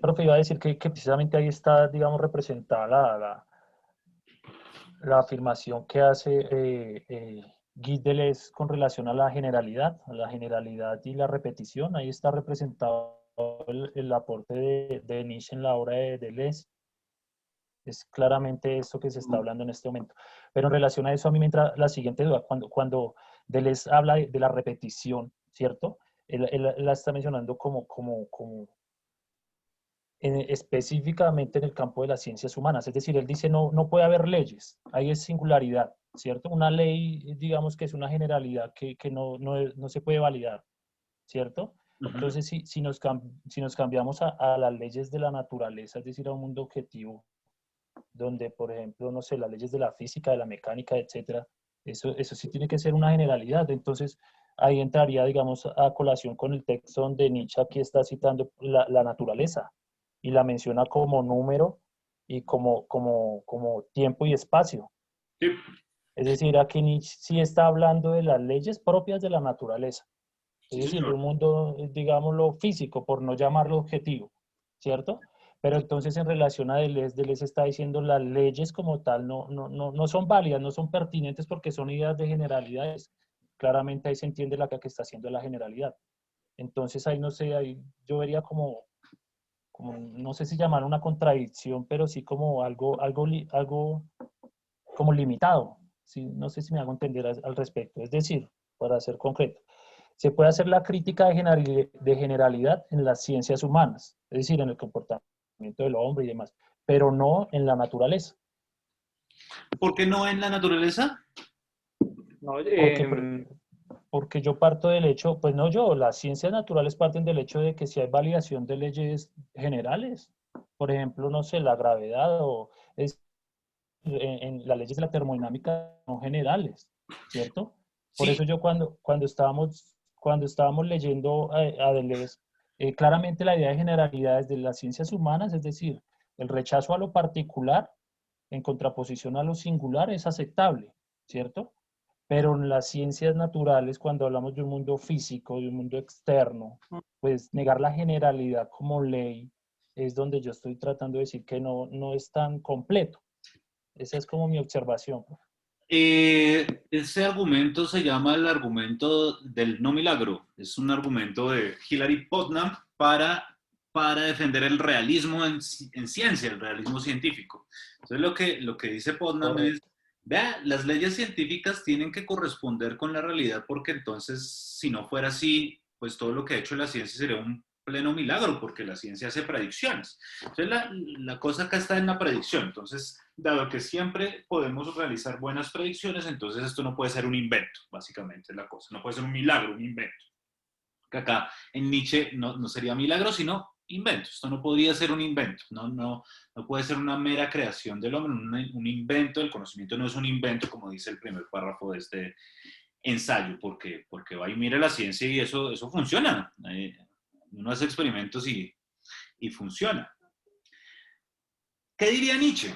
Profe, iba a decir que precisamente ahí está, digamos, representada la afirmación que hace Guy Deleuze con relación a la generalidad y la repetición. Ahí está representado el aporte de Nietzsche en la obra de Deleuze. Es claramente esto que se está hablando en este momento. Pero en relación a eso, a mí me entra la siguiente duda. Cuando Deleuze habla de la repetición, ¿cierto? Él la está mencionando como específicamente en el campo de las ciencias humanas. Es decir, él dice no puede haber leyes, ahí es singularidad, ¿cierto? Una ley, digamos que es una generalidad que no se puede validar, ¿cierto? Entonces, si nos cambiamos a las leyes de la naturaleza, es decir, a un mundo objetivo, donde, por ejemplo, no sé, las leyes de la física, de la mecánica, etcétera, eso sí tiene que ser una generalidad. Entonces, ahí entraría, digamos, a colación con el texto donde Nietzsche aquí está citando la naturaleza y la menciona como número y como tiempo y espacio. Sí, Es decir, aquí Nietzsche sí está hablando de las leyes propias de la naturaleza. Es sí, decir, de señor. un mundo, digámoslo, físico, por no llamarlo objetivo, ¿cierto? Pero entonces en relación a Deleuze está diciendo las leyes como tal no son válidas, no son pertinentes porque son ideas de generalidades. Claramente ahí se entiende la que está haciendo la generalidad. Entonces ahí no sé, ahí yo vería como no sé si llamar una contradicción, pero sí como algo como limitado. ¿Sí? No sé si me hago entender al respecto. Es decir, para ser concreto, se puede hacer la crítica de generalidad en las ciencias humanas, es decir, en el comportamiento del hombre y demás, pero no en la naturaleza. ¿Por qué no en la naturaleza? No, Porque yo parto del hecho, pues no yo, las ciencias naturales parten del hecho de que si hay validación de leyes generales, por ejemplo, no sé, la gravedad o en las leyes de la termodinámica son generales, ¿cierto? Por Sí, eso yo cuando estábamos leyendo a Deleuze, claramente la idea de generalidades de las ciencias humanas, es decir, el rechazo a lo particular en contraposición a lo singular es aceptable, ¿cierto? Pero en las ciencias naturales, cuando hablamos de un mundo físico, de un mundo externo, pues negar la generalidad como ley es donde yo estoy tratando de decir que no es tan completo. Esa es como mi observación. ese argumento se llama el argumento del no milagro. Es un argumento de Hilary Putnam para defender el realismo en ciencia, el realismo científico. Entonces lo que dice Putnam es, correcto. vea, las leyes científicas tienen que corresponder con la realidad porque entonces, si no fuera así, pues todo lo que ha hecho la ciencia sería un pleno milagro porque la ciencia hace predicciones. Entonces la cosa acá está en la predicción. Entonces, dado que siempre podemos realizar buenas predicciones, entonces esto no puede ser un invento, básicamente es la cosa. No puede ser un milagro, un invento. Que acá en Nietzsche no sería milagro, sino invento. Esto no podría ser un invento, no puede ser una mera creación del hombre, un invento. El conocimiento no es un invento, como dice el primer párrafo de este ensayo, porque va y mira la ciencia y eso funciona. Uno hace experimentos y funciona. ¿Qué diría Nietzsche?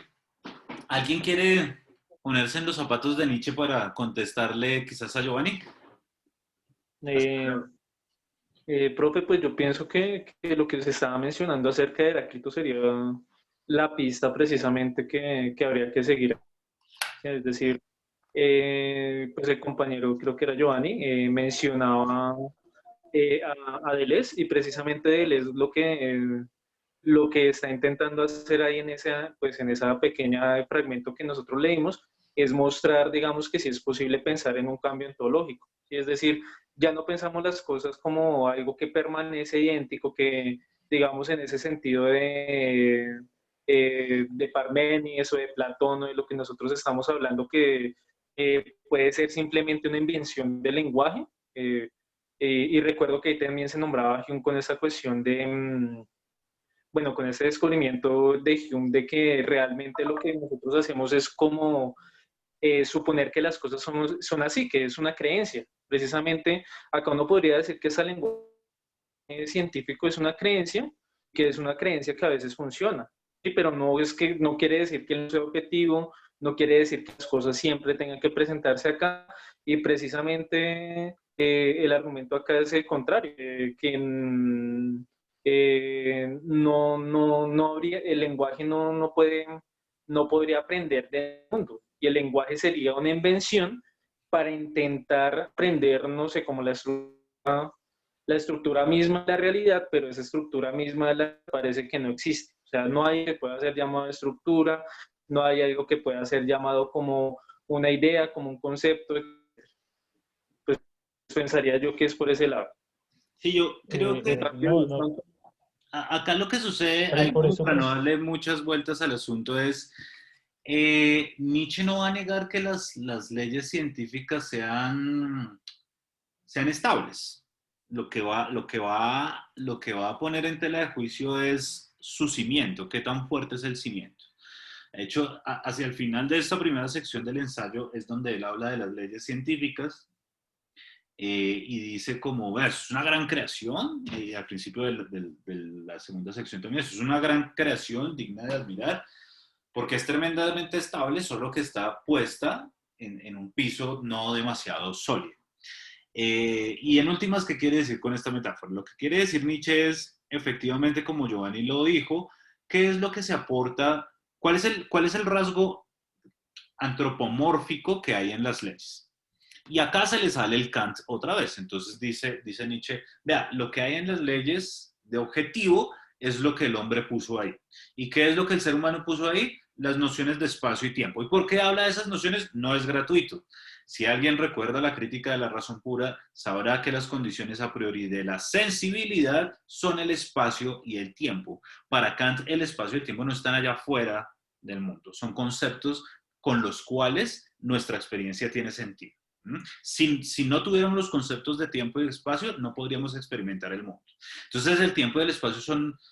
¿Alguien quiere ponerse en los zapatos de Nietzsche para contestarle quizás a Giovanni? Eh, Profe, pues yo pienso que lo que se estaba mencionando acerca de Heráclito sería la pista precisamente que habría que seguir. Es decir, pues el compañero, creo que era Giovanni, mencionaba a Deleuze y precisamente Deleuze lo que está intentando hacer ahí pues en esa pequeña fragmento que nosotros leímos es mostrar, digamos, que sí es posible pensar en un cambio ontológico. ¿Sí? Es decir, ya no pensamos las cosas como algo que permanece idéntico, que digamos en ese sentido de Parménides o de Platón o de lo que nosotros estamos hablando, que puede ser simplemente una invención del lenguaje. Y recuerdo que ahí también se nombraba Hume con esa cuestión bueno, con ese descubrimiento de Hume de que realmente lo que nosotros hacemos es como suponer que las cosas son así, que es una creencia. Precisamente acá uno podría decir que ese lenguaje científico es una creencia, que es una creencia que a veces funciona, ¿sí? Pero no es que no quiere decir que no sea objetivo, no quiere decir que las cosas siempre tengan que presentarse acá, y precisamente el argumento acá es el contrario, que no habría, el lenguaje no podría aprender del mundo, y el lenguaje sería una invención para intentar aprender, no sé, como la estructura misma de la realidad, pero esa estructura misma parece que no existe. O sea, no hay algo que pueda ser llamado estructura, no hay algo que pueda ser llamado como una idea, como un concepto. Pues pensaría yo que es por ese lado. Sí, yo creo que No, acá lo que sucede, pero ahí por como eso, para no pues, darle muchas vueltas al asunto, es Nietzsche no va a negar que las leyes científicas sean estables. Lo que va a poner en tela de juicio es su cimiento, qué tan fuerte es el cimiento. De hecho, hacia el final de esta primera sección del ensayo es donde él habla de las leyes científicas y dice como, "Vea, eso es una gran creación", al principio de la segunda sección también, eso es una gran creación digna de admirar, porque es tremendamente estable, solo que está puesta en un piso no demasiado sólido. Y en últimas, ¿qué quiere decir con esta metáfora? Lo que quiere decir Nietzsche es, efectivamente, como Giovanni lo dijo, ¿qué es lo que se aporta? ¿Cuál es el rasgo antropomórfico que hay en las leyes? Y acá se le sale el Kant otra vez. Entonces dice Nietzsche, vea, lo que hay en las leyes de objetivo es lo que el hombre puso ahí. ¿Y qué es lo que el ser humano puso ahí? Las nociones de espacio y tiempo. ¿Y por qué habla de esas nociones? No es gratuito. Si alguien recuerda la crítica de la razón pura, sabrá que las condiciones a priori de la sensibilidad son el espacio y el tiempo. Para Kant, el espacio y el tiempo no están allá afuera del mundo. Son conceptos con los cuales nuestra experiencia tiene sentido. Si no tuviéramos los conceptos de tiempo y espacio, no podríamos experimentar el mundo. Entonces, el tiempo y el espacio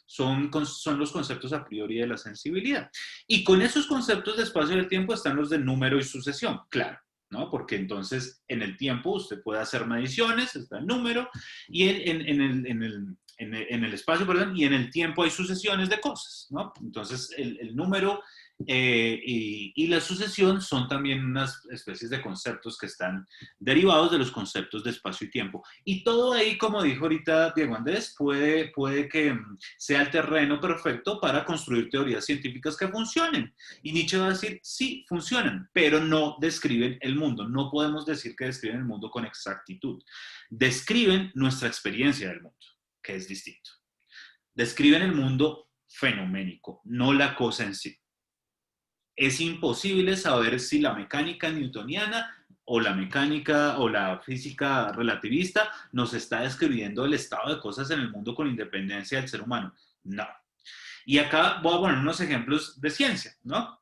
son los conceptos a priori de la sensibilidad. Y con esos conceptos de espacio y de tiempo están los de número y sucesión, claro, ¿no? Porque entonces en el tiempo usted puede hacer mediciones, está el número, y en el espacio, perdón, y en el tiempo hay sucesiones de cosas, ¿no? Entonces, el número y la sucesión son también unas especies de conceptos que están derivados de los conceptos de espacio y tiempo. Y todo ahí, como dijo ahorita Diego Andrés, puede que sea el terreno perfecto para construir teorías científicas que funcionen. Y Nietzsche va a decir, sí, funcionan, pero no describen el mundo. No podemos decir que describen el mundo con exactitud. Describen nuestra experiencia del mundo, que es distinto. Describen el mundo fenoménico, no la cosa en sí. Es imposible saber si la mecánica newtoniana o la mecánica o la física relativista nos está describiendo el estado de cosas en el mundo con independencia del ser humano. No. Y acá voy a poner unos ejemplos de ciencia, ¿no?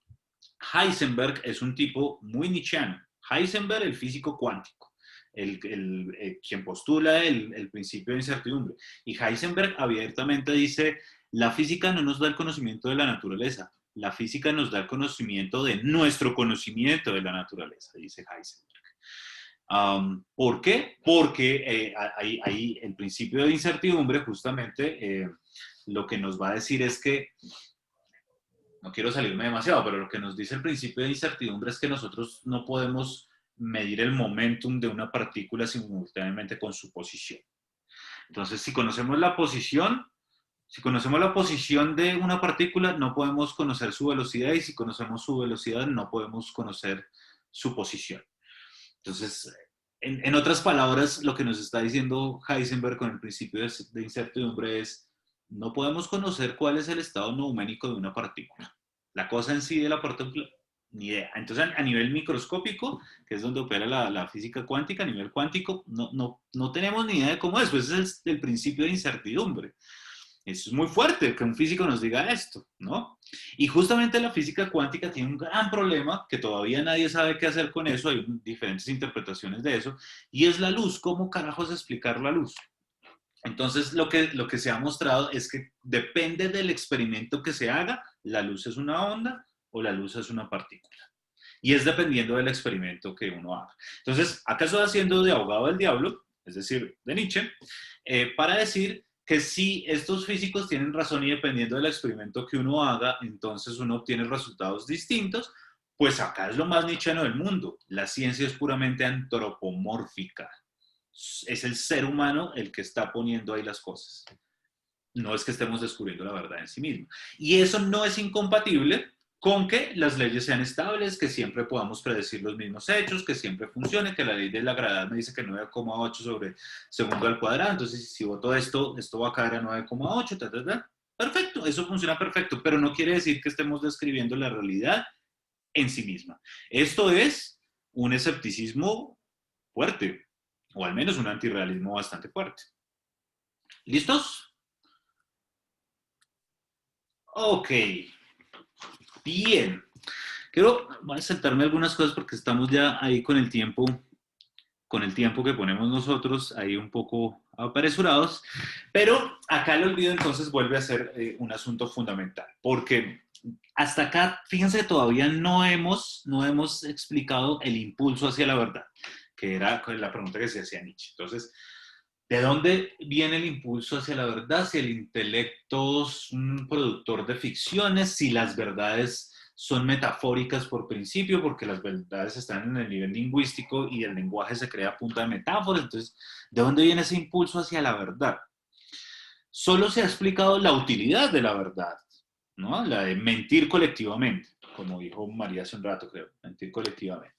Heisenberg es un tipo muy nietzscheano. Heisenberg, el físico cuántico, quien postula el principio de incertidumbre. Y Heisenberg abiertamente dice, la física no nos da el conocimiento de la naturaleza, la física nos da el conocimiento de nuestro conocimiento de la naturaleza, dice Heisenberg. ¿Por qué? Porque hay el principio de incertidumbre, justamente, lo que nos va a decir es que, no quiero salirme demasiado, pero lo que nos dice el principio de incertidumbre es que nosotros no podemos medir el momentum de una partícula simultáneamente con su posición. Entonces, si conocemos la posición de una partícula, no podemos conocer su velocidad, y si conocemos su velocidad, no podemos conocer su posición. Entonces, en otras palabras, lo que nos está diciendo Heisenberg con el principio de incertidumbre es, no podemos conocer cuál es el estado numérico de una partícula. La cosa en sí de la partícula, ni idea. Entonces, a nivel microscópico, que es donde opera la física cuántica, a nivel cuántico, no tenemos ni idea de cómo es. Pues es el principio de incertidumbre. Eso es muy fuerte que un físico nos diga esto, ¿no? Y justamente la física cuántica tiene un gran problema, que todavía nadie sabe qué hacer con eso, hay diferentes interpretaciones de eso, y es la luz. ¿Cómo carajos explicar la luz? Entonces, lo que se ha mostrado es que depende del experimento que se haga, la luz es una onda o la luz es una partícula. Y es dependiendo del experimento que uno haga. Entonces, acá estoy haciendo de abogado del diablo, es decir, de Nietzsche, para decir que si estos físicos tienen razón y dependiendo del experimento que uno haga, entonces uno obtiene resultados distintos, pues acá es lo más nietzscheano del mundo. La ciencia es puramente antropomórfica. Es el ser humano el que está poniendo ahí las cosas. No es que estemos descubriendo la verdad en sí mismo. Y eso no es incompatible con que las leyes sean estables, que siempre podamos predecir los mismos hechos, que siempre funcione, que la ley de la gravedad me dice que 9,8 sobre segundo al cuadrado, entonces si voto esto va a caer a 9,8, perfecto, eso funciona perfecto, pero no quiere decir que estemos describiendo la realidad en sí misma. Esto es un escepticismo fuerte, o al menos un antirrealismo bastante fuerte. ¿Listos? Ok. Bien. Voy a saltarme algunas cosas porque estamos ya ahí con el tiempo que ponemos nosotros, ahí un poco apresurados, pero acá el olvido entonces vuelve a ser un asunto fundamental, porque hasta acá, fíjense, todavía no hemos explicado el impulso hacia la verdad, que era la pregunta que se hacía Nietzsche. Entonces, ¿de dónde viene el impulso hacia la verdad? Si el intelecto es un productor de ficciones, si las verdades son metafóricas por principio, porque las verdades están en el nivel lingüístico y el lenguaje se crea a punta de metáforas. Entonces, ¿de dónde viene ese impulso hacia la verdad? Solo se ha explicado la utilidad de la verdad, ¿no? La de mentir colectivamente, como dijo María hace un rato, creo, mentir colectivamente.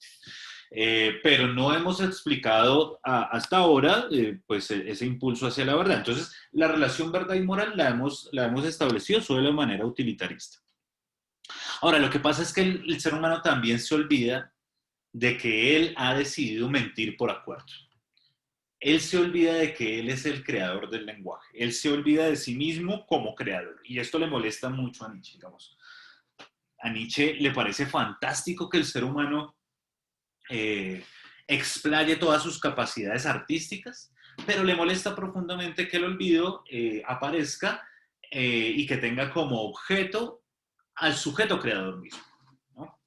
Pero no hemos explicado hasta ahora pues, ese impulso hacia la verdad. Entonces, la relación verdad y moral la hemos establecido solo de manera utilitarista. Ahora, lo que pasa es que el ser humano también se olvida de que él ha decidido mentir por acuerdo. Él se olvida de que él es el creador del lenguaje. Él se olvida de sí mismo como creador. Y esto le molesta mucho a Nietzsche, digamos. A Nietzsche le parece fantástico que el ser humano explaye todas sus capacidades artísticas, pero le molesta profundamente que el olvido aparezca y que tenga como objeto al sujeto creador mismo, ¿no?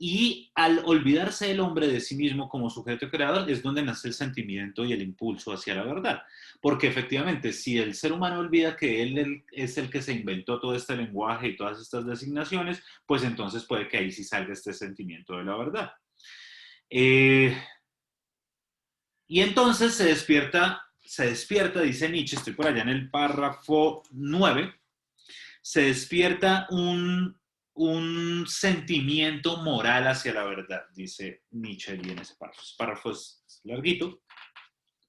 Y al olvidarse el hombre de sí mismo como sujeto creador es donde nace el sentimiento y el impulso hacia la verdad. Porque efectivamente, si el ser humano olvida que él es el que se inventó todo este lenguaje y todas estas designaciones, pues entonces puede que ahí sí salga este sentimiento de la verdad. Y entonces se despierta, dice Nietzsche, estoy por allá en el párrafo 9, se despierta un sentimiento moral hacia la verdad, dice Nietzsche en ese párrafo. Ese párrafo es larguito,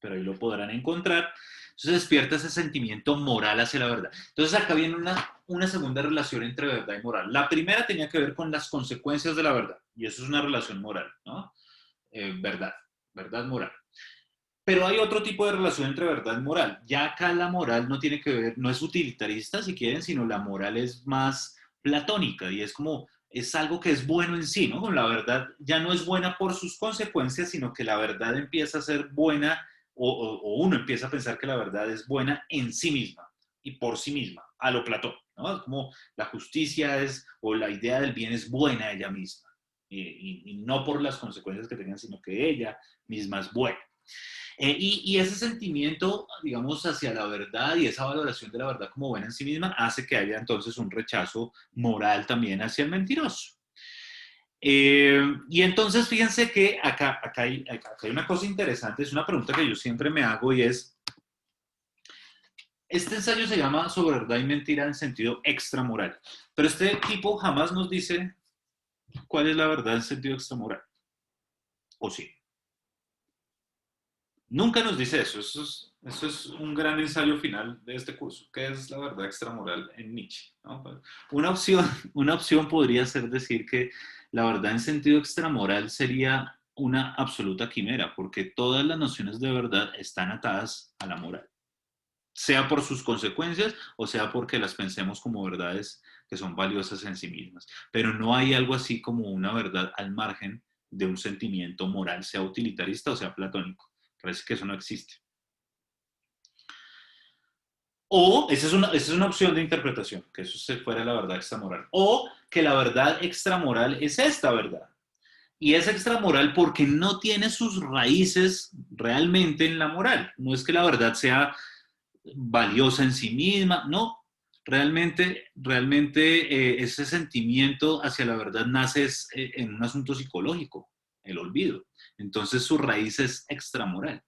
pero ahí lo podrán encontrar. Entonces despierta ese sentimiento moral hacia la verdad. Entonces acá viene una segunda relación entre verdad y moral. La primera tenía que ver con las consecuencias de la verdad, y eso es una relación moral, ¿no? Verdad moral. Pero hay otro tipo de relación entre verdad y moral. Ya acá la moral no tiene que ver, no es utilitarista si quieren, sino la moral es más platónica y es como, es algo que es bueno en sí, ¿no? La verdad ya no es buena por sus consecuencias, sino que la verdad empieza a ser buena o uno empieza a pensar que la verdad es buena en sí misma y por sí misma, a lo Platón, ¿no? Es como la justicia es, o la idea del bien es buena ella misma y no por las consecuencias que tengan, sino que ella misma es buena. Y ese sentimiento, digamos, hacia la verdad y esa valoración de la verdad como buena en sí misma hace que haya entonces un rechazo moral también hacia el mentiroso. Y entonces fíjense que acá hay una cosa interesante, es una pregunta que yo siempre me hago y es, este ensayo se llama Sobre verdad y mentira en sentido extramoral, pero este tipo jamás nos dice cuál es la verdad en sentido extramoral, ¿o sí? Nunca nos dice eso. Eso es un gran ensayo final de este curso. ¿Qué es la verdad extramoral en Nietzsche? ¿No? Una opción podría ser decir que la verdad en sentido extramoral sería una absoluta quimera, porque todas las nociones de verdad están atadas a la moral, sea por sus consecuencias o sea porque las pensemos como verdades que son valiosas en sí mismas. Pero no hay algo así como una verdad al margen de un sentimiento moral, sea utilitarista o sea platónico. Parece que eso no existe. O, esa es una opción de interpretación, que eso se fuera la verdad extramoral. O que la verdad extramoral es esta verdad. Y es extramoral porque no tiene sus raíces realmente en la moral. No es que la verdad sea valiosa en sí misma, no. Realmente ese sentimiento hacia la verdad nace en un asunto psicológico, el olvido. Entonces su raíz es extramoral.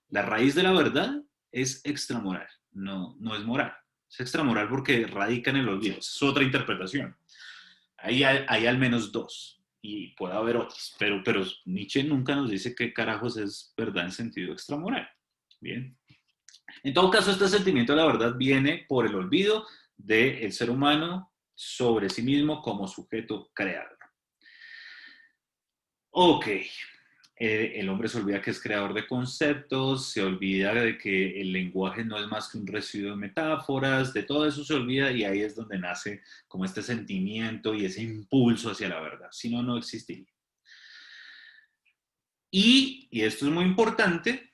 La raíz de la verdad es extramoral, no es moral. Es extramoral porque radica en el olvido. Esa es otra interpretación. Hay al menos dos y puede haber otras, pero Nietzsche nunca nos dice qué carajos es verdad en sentido extramoral. Bien. En todo caso, este sentimiento de la verdad viene por el olvido del ser humano sobre sí mismo como sujeto creador. Ok. El hombre se olvida que es creador de conceptos, se olvida de que el lenguaje no es más que un residuo de metáforas, de todo eso se olvida y ahí es donde nace como este sentimiento y ese impulso hacia la verdad, si no, no existiría. Y esto es muy importante,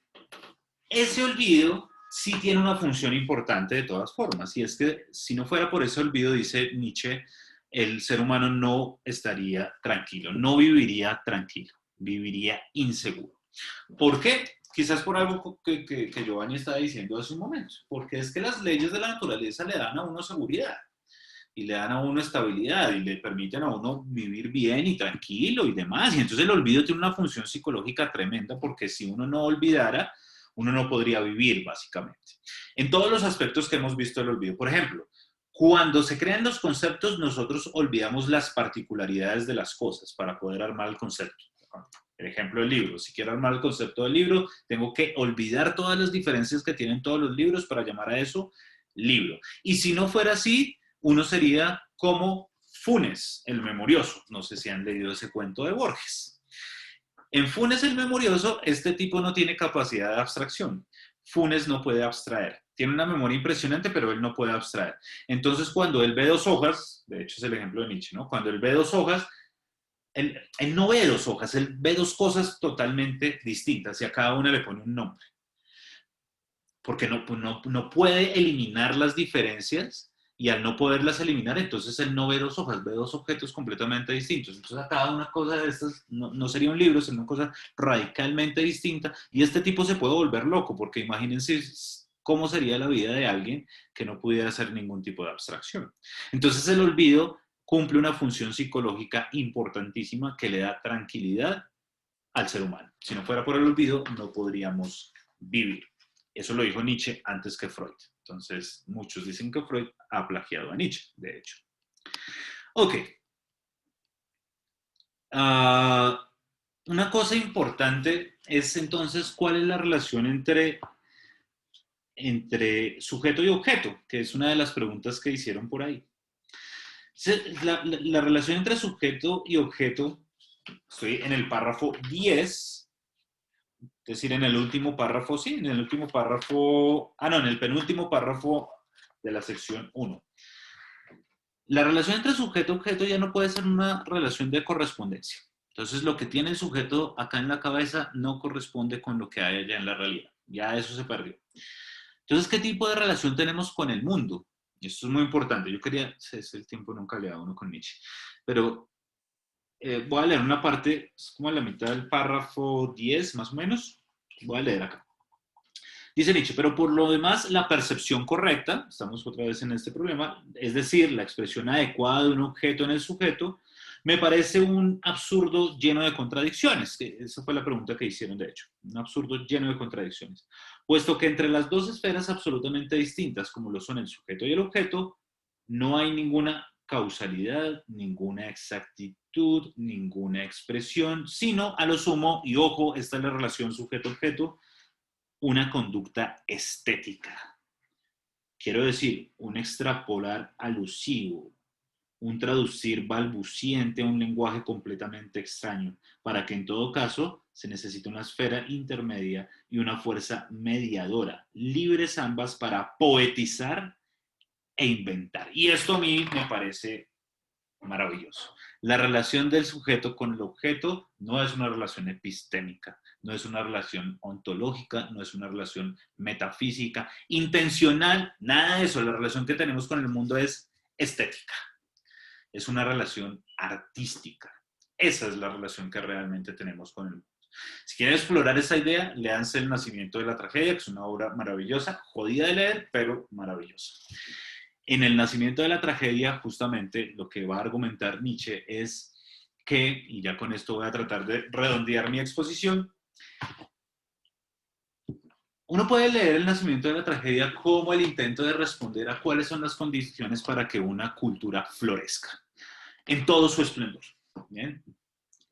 ese olvido sí tiene una función importante de todas formas, y es que si no fuera por ese olvido, dice Nietzsche, el ser humano no estaría tranquilo, no viviría tranquilo. viviría inseguro. ¿Por qué? Quizás por algo que Giovanni estaba diciendo hace un momento, porque es que las leyes de la naturaleza le dan a uno seguridad y le dan a uno estabilidad y le permiten a uno vivir bien y tranquilo y demás. Y entonces el olvido tiene una función psicológica tremenda, porque si uno no olvidara, uno no podría vivir, básicamente. En todos los aspectos que hemos visto el olvido. Por ejemplo, cuando se crean los conceptos, nosotros olvidamos las particularidades de las cosas para poder armar el concepto. El ejemplo del libro. Si quiero armar el concepto del libro, tengo que olvidar todas las diferencias que tienen todos los libros para llamar a eso libro. Y si no fuera así, uno sería como Funes, el memorioso. No sé si han leído ese cuento de Borges. En Funes el memorioso, este tipo no tiene capacidad de abstracción. Funes no puede abstraer. Tiene una memoria impresionante, pero él no puede abstraer. Entonces, cuando él ve dos hojas, de hecho es el ejemplo de Nietzsche, ¿no? Cuando él ve dos hojas, él no ve dos hojas, él ve dos cosas totalmente distintas y a cada una le pone un nombre. Porque no puede eliminar las diferencias, y al no poderlas eliminar, entonces él no ve dos hojas, ve dos objetos completamente distintos. Entonces a cada una cosa de estas no sería un libro, sería una cosa radicalmente distinta, y este tipo se puede volver loco, porque imagínense cómo sería la vida de alguien que no pudiera hacer ningún tipo de abstracción. Entonces el olvido cumple una función psicológica importantísima que le da tranquilidad al ser humano. Si no fuera por el olvido, no podríamos vivir. Eso lo dijo Nietzsche antes que Freud. Entonces, muchos dicen que Freud ha plagiado a Nietzsche, de hecho. Ok. Una cosa importante es entonces cuál es la relación entre sujeto y objeto, que es una de las preguntas que hicieron por ahí. La relación entre sujeto y objeto, estoy en el párrafo 10, es decir, en el último párrafo, sí, en el último párrafo, en el penúltimo párrafo de la sección 1. La relación entre sujeto y objeto ya no puede ser una relación de correspondencia. Entonces, lo que tiene el sujeto acá en la cabeza no corresponde con lo que hay allá en la realidad. Ya eso se perdió. Entonces, ¿qué tipo de relación tenemos con el mundo? Esto es muy importante. Yo quería, es el tiempo nunca le da uno con Nietzsche, pero voy a leer una parte, es como a la mitad del párrafo 10, más o menos. Voy a leer acá. Dice Nietzsche, pero por lo demás, la percepción correcta, estamos otra vez en este problema, es decir, la expresión adecuada de un objeto en el sujeto, me parece un absurdo lleno de contradicciones. Esa fue la pregunta que hicieron, de hecho. Un absurdo lleno de contradicciones. Puesto que entre las dos esferas absolutamente distintas, como lo son el sujeto y el objeto, no hay ninguna causalidad, ninguna exactitud, ninguna expresión, sino a lo sumo, y ojo, esta es la relación sujeto-objeto, una conducta estética. Quiero decir, un extrapolar alusivo, un traducir balbuciente a un lenguaje completamente extraño, para que en todo caso se necesite una esfera intermedia y una fuerza mediadora, libres ambas para poetizar e inventar. Y esto a mí me parece maravilloso. La relación del sujeto con el objeto no es una relación epistémica, no es una relación ontológica, no es una relación metafísica, intencional, nada de eso. La relación que tenemos con el mundo es estética. Es una relación artística. Esa es la relación que realmente tenemos con el mundo. Si quieren explorar esa idea, léanse El nacimiento de la tragedia, que es una obra maravillosa, jodida de leer, pero maravillosa. En El nacimiento de la tragedia, justamente lo que va a argumentar Nietzsche es que, y ya con esto voy a tratar de redondear mi exposición, uno puede leer El nacimiento de la tragedia como el intento de responder a cuáles son las condiciones para que una cultura florezca, en todo su esplendor. ¿Bien?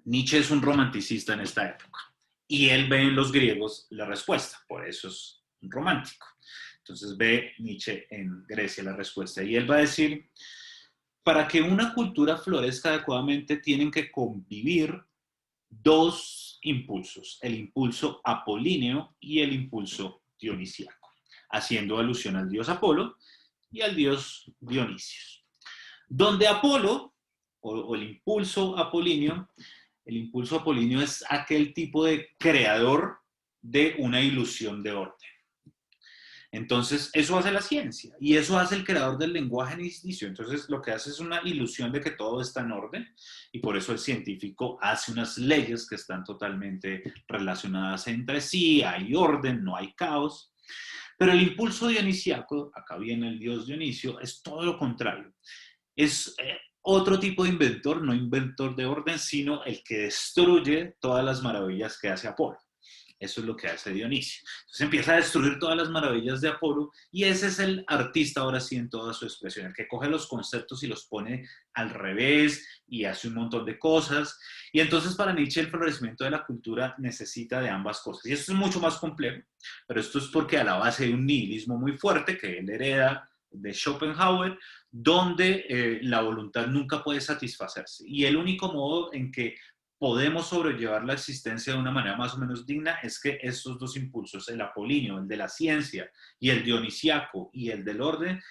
Nietzsche es un romanticista en esta época, y él ve en los griegos la respuesta, por eso es un romántico. Entonces ve Nietzsche en Grecia la respuesta, y él va a decir, para que una cultura florezca adecuadamente tienen que convivir dos impulsos, el impulso apolíneo y el impulso dionisíaco, haciendo alusión al dios Apolo y al dios Dionisio. Donde Apolo, o el impulso apolíneo es aquel tipo de creador de una ilusión de orden. Entonces, eso hace la ciencia y eso hace el creador del lenguaje en inicio. Entonces, lo que hace es una ilusión de que todo está en orden y por eso el científico hace unas leyes que están totalmente relacionadas entre sí, hay orden, no hay caos. Pero el impulso dionisíaco, acá viene el dios Dionisio, es todo lo contrario. Es otro tipo de inventor, no inventor de orden, sino el que destruye todas las maravillas que hace Apolo. Eso es lo que hace Dionisio. Entonces empieza a destruir todas las maravillas de Apolo y ese es el artista ahora sí en toda su expresión, el que coge los conceptos y los pone al revés y hace un montón de cosas. Y entonces para Nietzsche el florecimiento de la cultura necesita de ambas cosas. Y esto es mucho más complejo, pero esto es porque a la base hay un nihilismo muy fuerte que él hereda de Schopenhauer, donde la voluntad nunca puede satisfacerse. Y el único modo en que podemos sobrellevar la existencia de una manera más o menos digna es que estos dos impulsos, el apolíneo, el de la ciencia, y el dionisiaco y el del orden,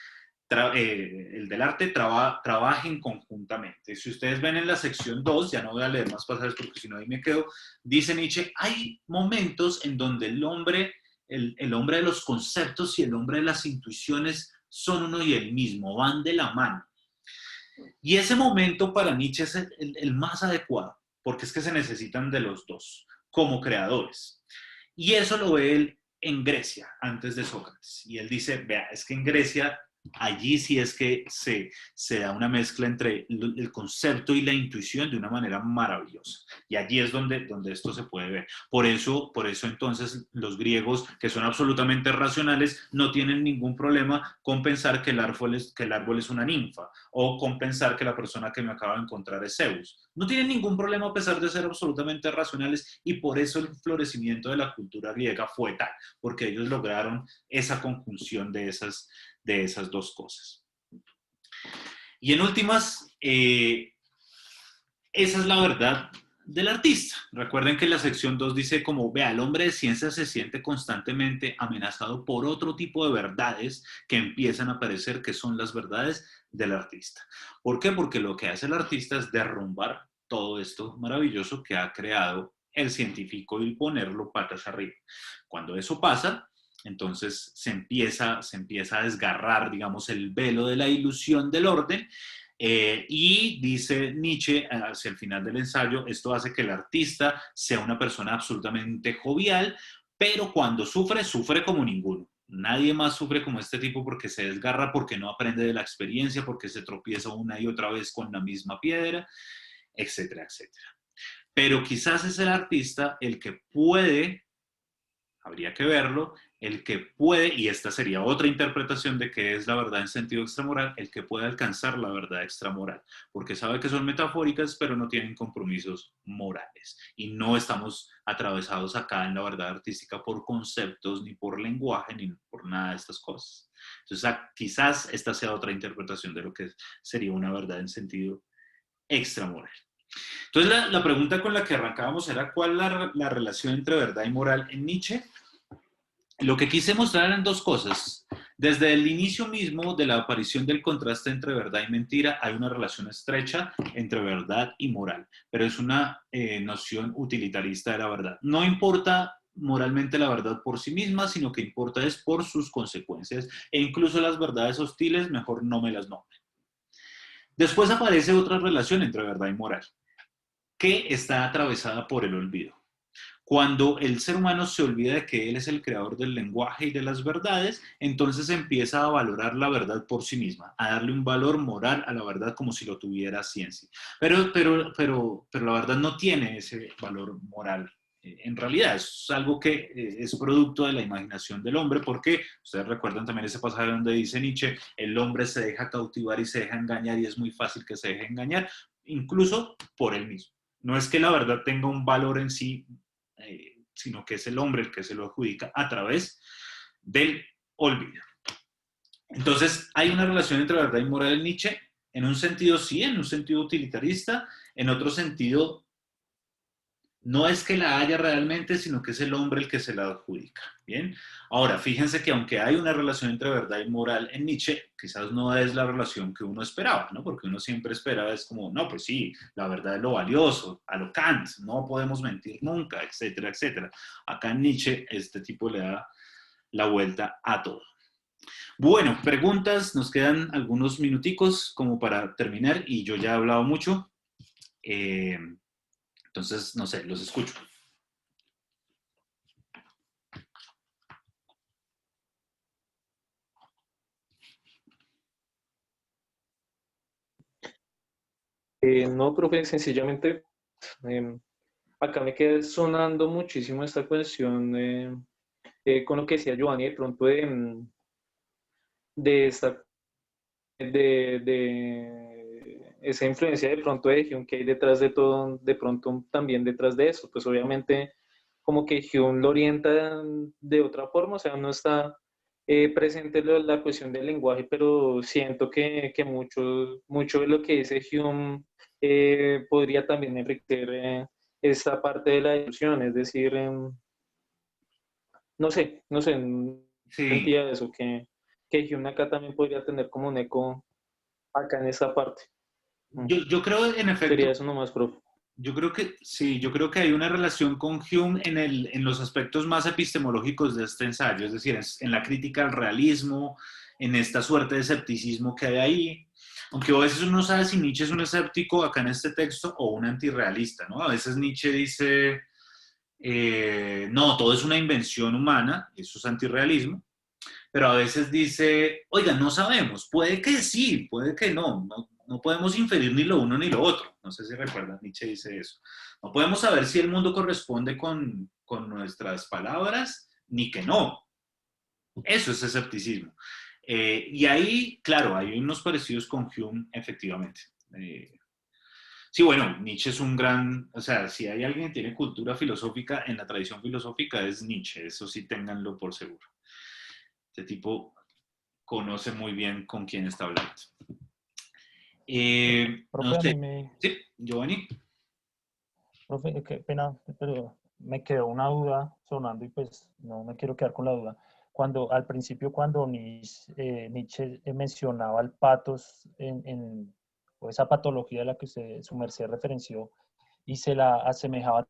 el del arte, trabajen conjuntamente. Si ustedes ven en la sección 2, ya no voy a leer más pasajes porque si no ahí me quedo, dice Nietzsche, hay momentos en donde el hombre de los conceptos y el hombre de las intuiciones son uno y el mismo, van de la mano. Y ese momento para Nietzsche es el más adecuado, porque es que se necesitan de los dos como creadores. Y eso lo ve él en Grecia, antes de Sócrates. Y él dice, vea, es que en Grecia, allí sí es que se da una mezcla entre el concepto y la intuición de una manera maravillosa. Y allí es donde esto se puede ver. Por eso entonces los griegos, que son absolutamente racionales, no tienen ningún problema con pensar que el árbol es una ninfa o con pensar que la persona que me acaba de encontrar es Zeus. No tienen ningún problema a pesar de ser absolutamente racionales y por eso el florecimiento de la cultura griega fue tal, porque ellos lograron esa conjunción de esas dos cosas. Y en últimas, esa es la verdad del artista. Recuerden que la sección 2 dice como, vea, el hombre de ciencia se siente constantemente amenazado por otro tipo de verdades que empiezan a aparecer, que son las verdades del artista. ¿Por qué? Porque lo que hace el artista es derrumbar todo esto maravilloso que ha creado el científico y ponerlo patas arriba. Cuando eso pasa, entonces se empieza a desgarrar, digamos, el velo de la ilusión del orden y dice Nietzsche hacia el final del ensayo, esto hace que el artista sea una persona absolutamente jovial, pero cuando sufre, sufre como ninguno. Nadie más sufre como este tipo porque se desgarra, porque no aprende de la experiencia, porque se tropieza una y otra vez con la misma piedra, etcétera, etcétera. Pero quizás es el artista el que puede, habría que verlo, el que puede, y esta sería otra interpretación de qué es la verdad en sentido extramoral, el que puede alcanzar la verdad extramoral, porque sabe que son metafóricas, pero no tienen compromisos morales. Y no estamos atravesados acá en la verdad artística por conceptos, ni por lenguaje, ni por nada de estas cosas. Entonces, quizás esta sea otra interpretación de lo que sería una verdad en sentido extramoral. Entonces, la pregunta con la que arrancábamos era ¿cuál es la relación entre verdad y moral en Nietzsche? Lo que quise mostrar eran dos cosas. Desde el inicio mismo de la aparición del contraste entre verdad y mentira, hay una relación estrecha entre verdad y moral, pero es una noción utilitarista de la verdad. No importa moralmente la verdad por sí misma, sino que importa es por sus consecuencias, e incluso las verdades hostiles, mejor no me las nombre. Después aparece otra relación entre verdad y moral, que está atravesada por el olvido. Cuando el ser humano se olvida de que él es el creador del lenguaje y de las verdades, entonces empieza a valorar la verdad por sí misma, a darle un valor moral a la verdad como si lo tuviera ciencia. Pero la verdad no tiene ese valor moral. En realidad es algo que es producto de la imaginación del hombre, porque ustedes recuerdan también ese pasaje donde dice Nietzsche, el hombre se deja cautivar y se deja engañar y es muy fácil que se deje engañar, incluso por él mismo. No es que la verdad tenga un valor en sí, sino que es el hombre el que se lo adjudica a través del olvido. Entonces, hay una relación entre verdad y moral en Nietzsche, en un sentido sí, en un sentido utilitarista, en otro sentido no es que la haya realmente, sino que es el hombre el que se la adjudica. Bien, ahora fíjense que aunque hay una relación entre verdad y moral en Nietzsche, quizás no es la relación que uno esperaba, ¿no? Porque uno siempre esperaba, es como, no, pues sí, la verdad es lo valioso, a lo Kant, no podemos mentir nunca, etcétera, etcétera. Acá en Nietzsche este tipo le da la vuelta a todo. Bueno, preguntas, nos quedan algunos minuticos como para terminar y yo ya he hablado mucho. Entonces, no sé, los escucho. No, profe, sencillamente acá me queda sonando muchísimo esta cuestión con lo que decía Giovanni, de pronto de esta de esa influencia de pronto de Hume que hay detrás de todo, de pronto también detrás de eso, pues obviamente como que Hume lo orienta de otra forma, o sea, no está presente la cuestión del lenguaje, pero siento que mucho de lo que dice Hume podría también enriquecer esta parte de la discusión, es decir, no sé, Sí, sentía eso, que Hume acá también podría tener como un eco acá en esa parte. yo creo en efecto, Sería eso nomás, profe. yo creo que sí, yo creo que hay una relación con Hume en los aspectos más epistemológicos de este ensayo, es decir, en la crítica al realismo, en esta suerte de escepticismo que hay ahí. Aunque a veces uno sabe si Nietzsche es un escéptico acá en este texto o un antirrealista, ¿no? A veces Nietzsche dice, no, todo es una invención humana, eso es antirrealismo, pero a veces dice, oiga, no sabemos, puede que sí, puede que no podemos inferir ni lo uno ni lo otro. No sé si recuerdan, Nietzsche dice eso. No podemos saber si el mundo corresponde con nuestras palabras, ni que no. Eso es escepticismo. Y ahí, claro, hay unos parecidos con Hume, efectivamente. Sí, bueno, Nietzsche es un gran, o sea, si hay alguien que tiene cultura filosófica en la tradición filosófica es Nietzsche, eso sí ténganlo por seguro. Este tipo conoce muy bien con quién está hablando. No Profe, a sé. mí me, Sí, Giovanni. profe, qué pena, pero me quedó una duda sonando y pues no me quiero quedar con la duda. Cuando al principio, cuando Nietzsche mencionaba el patos o esa patología a la que su merced referenció y se la asemejaba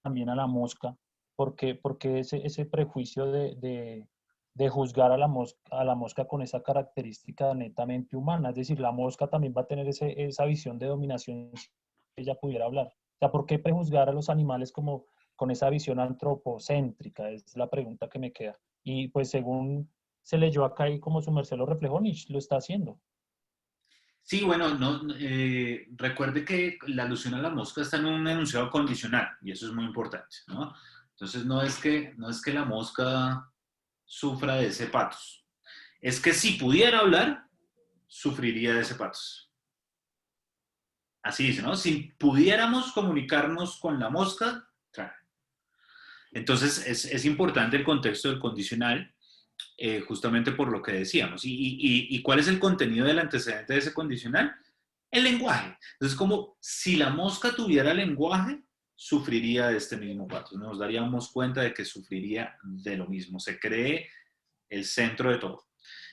también a la mosca, porque ese prejuicio de juzgar a la mosca con esa característica netamente humana? Es decir, la mosca también va a tener esa visión de dominación si ella pudiera hablar. O sea, ¿por qué prejuzgar a los animales como con esa visión antropocéntrica? Es la pregunta que me queda. Y pues según se leyó acá y como su merced lo reflejó, Nietzsche lo está haciendo. Sí, bueno, recuerde que la alusión a la mosca está en un enunciado condicional y eso es muy importante, ¿no? Entonces no es que la mosca sufra de ese patos, es que si pudiera hablar, sufriría de ese patos. Así dice, ¿no? Si pudiéramos comunicarnos con la mosca, claro. Entonces es importante el contexto del condicional, justamente por lo que decíamos. ¿Y cuál es el contenido del antecedente de ese condicional? El lenguaje. Entonces, como si la mosca tuviera lenguaje, sufriría de este mismo pato. Nos daríamos cuenta de que sufriría de lo mismo. Se cree el centro de todo.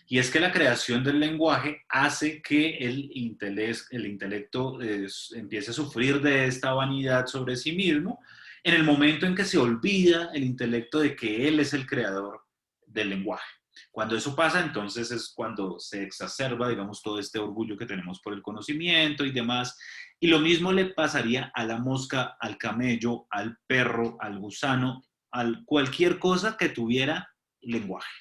Y es que la creación del lenguaje hace que el intelecto empiece a sufrir de esta vanidad sobre sí mismo en el momento en que se olvida el intelecto de que él es el creador del lenguaje. Cuando eso pasa, entonces es cuando se exacerba, digamos, todo este orgullo que tenemos por el conocimiento y demás. Y lo mismo le pasaría a la mosca, al camello, al perro, al gusano, a cualquier cosa que tuviera lenguaje.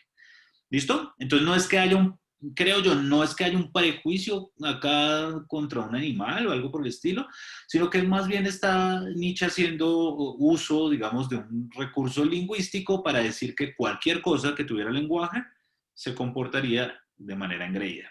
¿Listo? Entonces no es que haya creo yo, no es que haya un prejuicio acá contra un animal o algo por el estilo, sino que más bien está Nietzsche haciendo uso, digamos, de un recurso lingüístico para decir que cualquier cosa que tuviera lenguaje se comportaría de manera engreída.